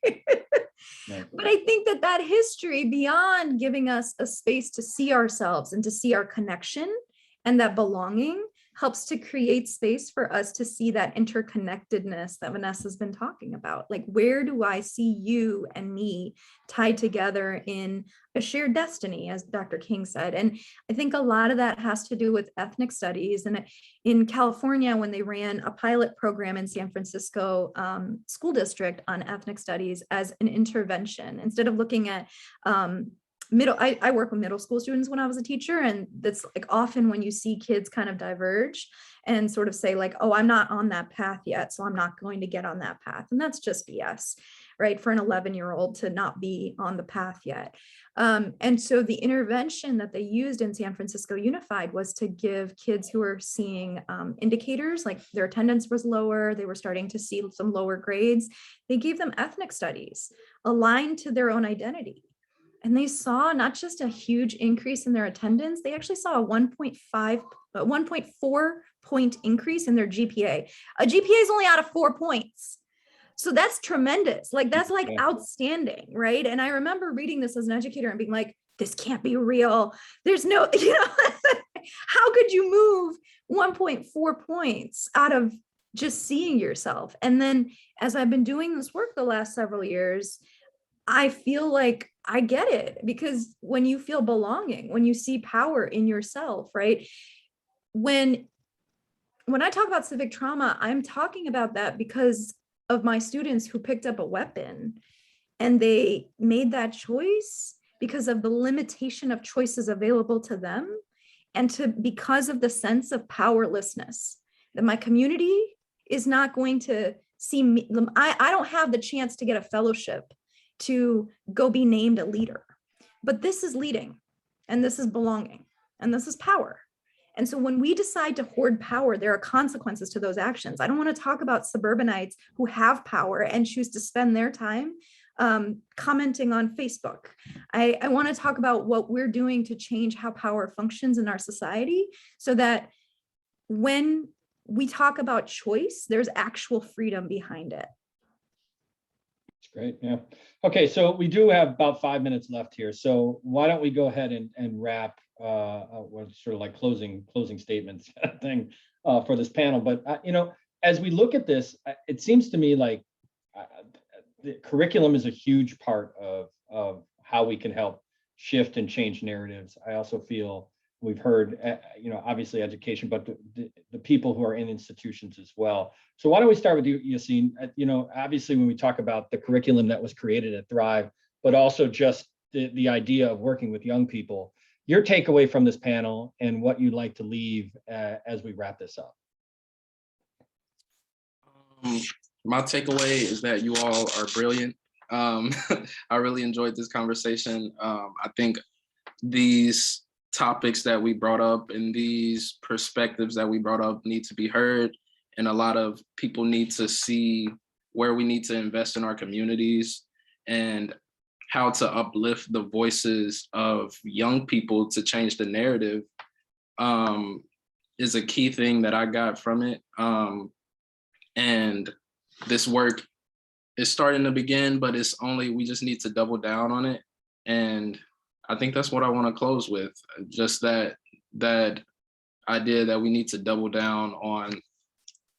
Right. But I think that history, beyond giving us a space to see ourselves and to see our connection and that belonging, helps to create space for us to see that interconnectedness that Vanessa's been talking about. Like, where do I see you and me tied together in a shared destiny, as Dr. King said? And I think a lot of that has to do with ethnic studies. And in California, when they ran a pilot program in San Francisco school district on ethnic studies as an intervention, instead of looking at I work with middle school students when I was a teacher, and that's like often when you see kids kind of diverge and sort of say like, oh, I'm not on that path yet, so I'm not going to get on that path. And that's just BS, right? For an 11-year-old to not be on the path yet. And so the intervention that they used in San Francisco Unified was to give kids who were seeing indicators, like their attendance was lower, they were starting to see some lower grades. They gave them ethnic studies aligned to their own identity. And they saw not just a huge increase in their attendance, they actually saw a 1.4 point increase in their GPA. A GPA is only out of 4 points. So that's tremendous. Like, that's like outstanding, right? And I remember reading this as an educator and being like, this can't be real. There's no, how could you move 1.4 points out of just seeing yourself? And then as I've been doing this work the last several years, I feel like I get it, because when you feel belonging, when you see power in yourself, right? When I talk about civic trauma, I'm talking about that because of my students who picked up a weapon, and they made that choice because of the limitation of choices available to them, and because of the sense of powerlessness, that my community is not going to see me. I don't have the chance to get a fellowship to go be named a leader, but this is leading, and this is belonging, and this is power. And so when we decide to hoard power, there are consequences to those actions. I don't want to talk about suburbanites who have power and choose to spend their time commenting on Facebook. I want to talk about what we're doing to change how power functions in our society, so that when we talk about choice, there's actual freedom behind it. Great. Yeah. Okay. So we do have about 5 minutes left here. So why don't we go ahead and wrap what sort of like closing statements kind of thing for this panel. But, as we look at this, it seems to me like the curriculum is a huge part of how we can help shift and change narratives. I also feel we've heard, obviously education, but the people who are in institutions as well. So why don't we start with you, Yassine? Obviously when we talk about the curriculum that was created at Thrive, but also just the idea of working with young people, your takeaway from this panel and what you'd like to leave as we wrap this up. My takeaway is that you all are brilliant. I really enjoyed this conversation. I think these topics that we brought up and these perspectives that we brought up need to be heard, and a lot of people need to see where we need to invest in our communities and how to uplift the voices of young people to change the narrative is a key thing that I got from it. And this work is starting to begin, but we just need to double down on it. And I think that's what I want to close with, just that idea that we need to double down on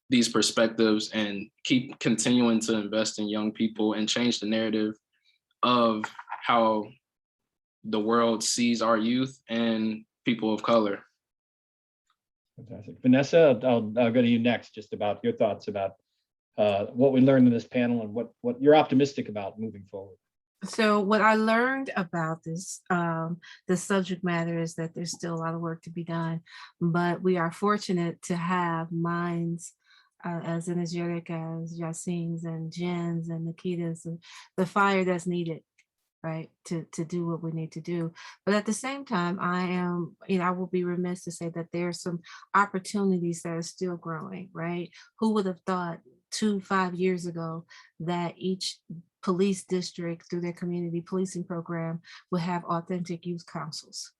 these perspectives and keep continuing to invest in young people and change the narrative of how the world sees our youth and people of color. Fantastic. Vanessa, I'll go to you next, just about your thoughts about what we learned in this panel and what you're optimistic about moving forward. So what I learned about this subject matter is that there's still a lot of work to be done, but we are fortunate to have minds as energetic as Yassine's and Jen's and Nikita's, and the fire that's needed, right, to do what we need to do. But at the same time, I will be remiss to say that there are some opportunities that are still growing, right? Who would have thought 5 years ago that each police district through their community policing program would have authentic youth councils,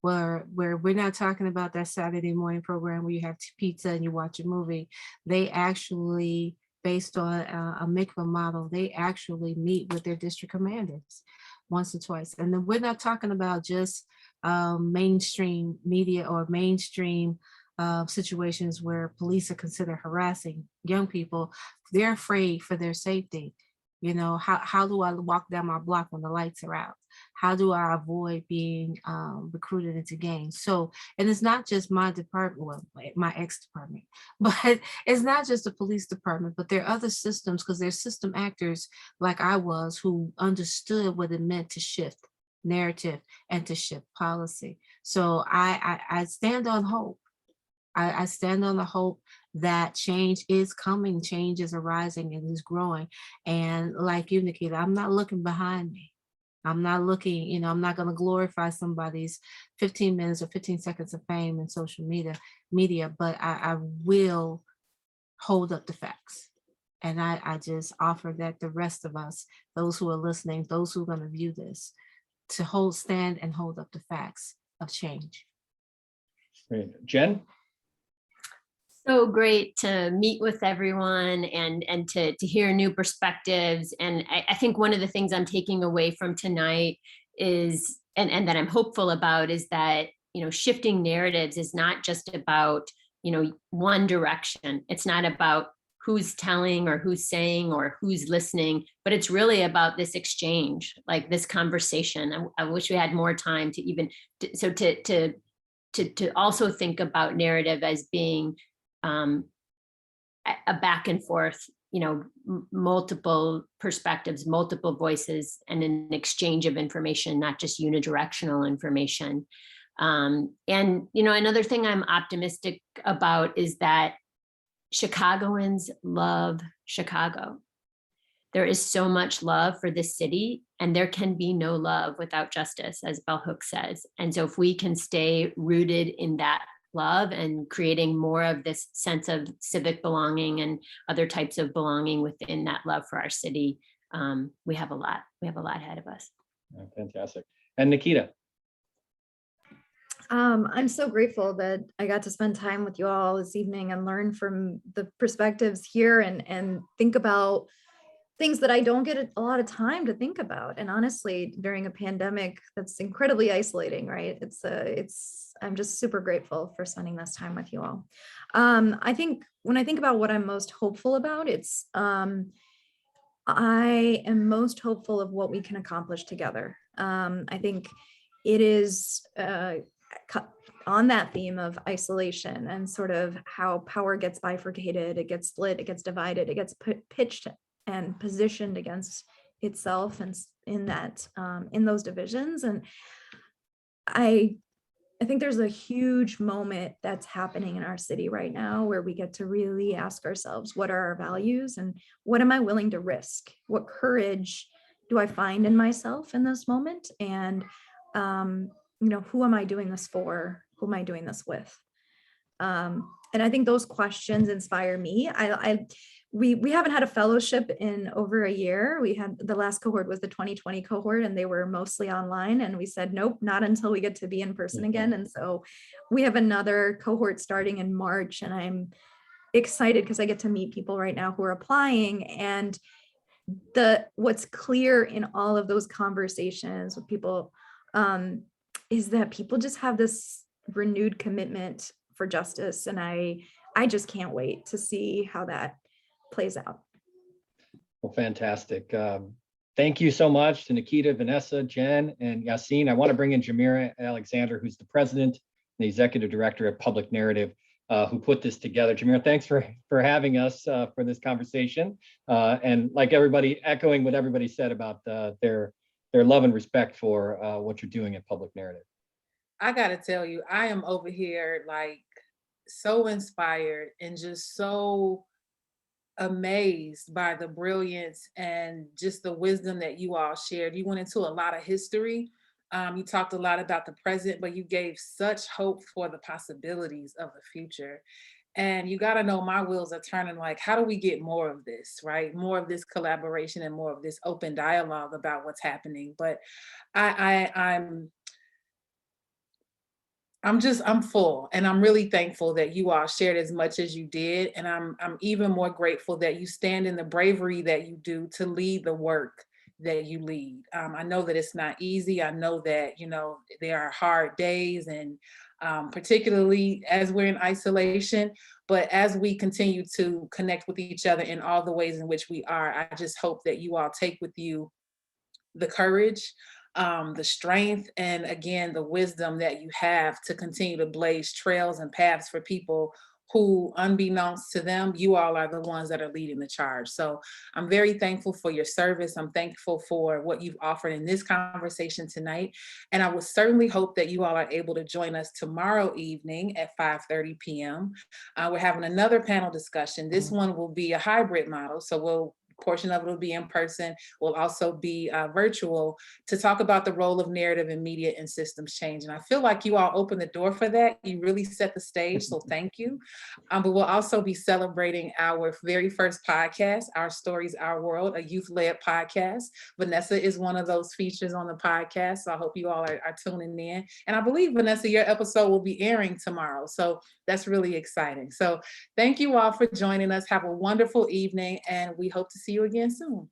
where we're not talking about that Saturday morning program where you have pizza and you watch a movie. They actually, based on a MICVA model, they actually meet with their district commanders once or twice. And then we're not talking about just mainstream media or mainstream situations where police are considered harassing young people. They're afraid for their safety. How do I walk down my block when the lights are out? How do I avoid being recruited into gangs? So, and it's not just my department, well, my ex-department, but it's not just the police department, but there are other systems, because there's system actors like I was who understood what it meant to shift narrative and to shift policy. So I stand on hope. I stand on the hope that change is coming, change is arising and is growing. And like you, Nikita, I'm not looking behind me. I'm not looking, I'm not going to glorify somebody's 15 minutes or 15 seconds of fame in social media, but I will hold up the facts. And I just offer that the rest of us, those who are listening, those who are going to view this, to stand and hold up the facts of change. Great. Jen? So great to meet with everyone and to hear new perspectives. And I think one of the things I'm taking away from tonight is, and that I'm hopeful about, is that, shifting narratives is not just about, one direction. It's not about who's telling or who's saying or who's listening, but it's really about this exchange, like this conversation. I wish we had more time to even, to also think about narrative as being a back and forth, multiple perspectives, multiple voices, and an exchange of information, not just unidirectional information. And, another thing I'm optimistic about is that Chicagoans love Chicago. There is so much love for this city, and there can be no love without justice, as Bell Hooks says. And so if we can stay rooted in that love and creating more of this sense of civic belonging and other types of belonging within that love for our city, we have a lot ahead of us. Fantastic. And Nikita? I'm so grateful that I got to spend time with you all this evening and learn from the perspectives here and think about things that I don't get a lot of time to think about. And honestly, during a pandemic, that's incredibly isolating, right? I'm just super grateful for spending this time with you all. I think when I think about what I'm most hopeful about, I am most hopeful of what we can accomplish together. I think, it is on that theme of isolation and sort of how power gets bifurcated, it gets split, it gets divided, it gets pitched and positioned against itself, and in those divisions. And I think there's a huge moment that's happening in our city right now where we get to really ask ourselves, what are our values and what am I willing to risk? What courage do I find in myself in this moment? And, who am I doing this for? Who am I doing this with? And I think those questions inspire me. We haven't had a fellowship in over a year. We had, the last cohort was the 2020 cohort, and they were mostly online. And we said, nope, not until we get to be in person again. And so we have another cohort starting in March, and I'm excited because I get to meet people right now who are applying. And what's clear in all of those conversations with people is that people just have this renewed commitment for justice. And I just can't wait to see how that plays out. Well, fantastic. Thank you so much to Nikita, Vanessa, Jen, and Yassine. I want to bring in Jamira Alexander, who's the president and the executive director of Public Narrative, who put this together. Jamira, thanks for having us for this conversation. And like everybody, echoing what everybody said about their love and respect for what you're doing at Public Narrative. I gotta tell you, I am over here like so inspired and just so amazed by the brilliance and just the wisdom that you all shared. You went into a lot of history. You talked a lot about the present, but you gave such hope for the possibilities of the future. And you got to know my wheels are turning, like, how do we get more of this, right? More of this collaboration and more of this open dialogue about what's happening. But I'm full, and I'm really thankful that you all shared as much as you did. And I'm even more grateful that you stand in the bravery that you do to lead the work that you lead. I know that it's not easy. I know that, there are hard days, and particularly as we're in isolation, but as we continue to connect with each other in all the ways in which we are, I just hope that you all take with you the courage, the strength, and again, the wisdom that you have to continue to blaze trails and paths for people who, unbeknownst to them, you all are the ones that are leading the charge. So I'm very thankful for your service. I'm thankful for what you've offered in this conversation tonight. And I would certainly hope that you all are able to join us tomorrow evening at 5:30 p.m. We're having another panel discussion. This one will be a hybrid model. So portion of it will be in person, will also be virtual, to talk about the role of narrative in media and systems change. And I feel like you all opened the door for that. You really set the stage, so thank you. But we'll also be celebrating our very first podcast, Our Stories, Our World, a youth-led podcast. Vanessa is one of those features on the podcast, so I hope you all are tuning in. And I believe, Vanessa, your episode will be airing tomorrow, so that's really exciting. So thank you all for joining us. Have a wonderful evening, and we hope to see you again soon.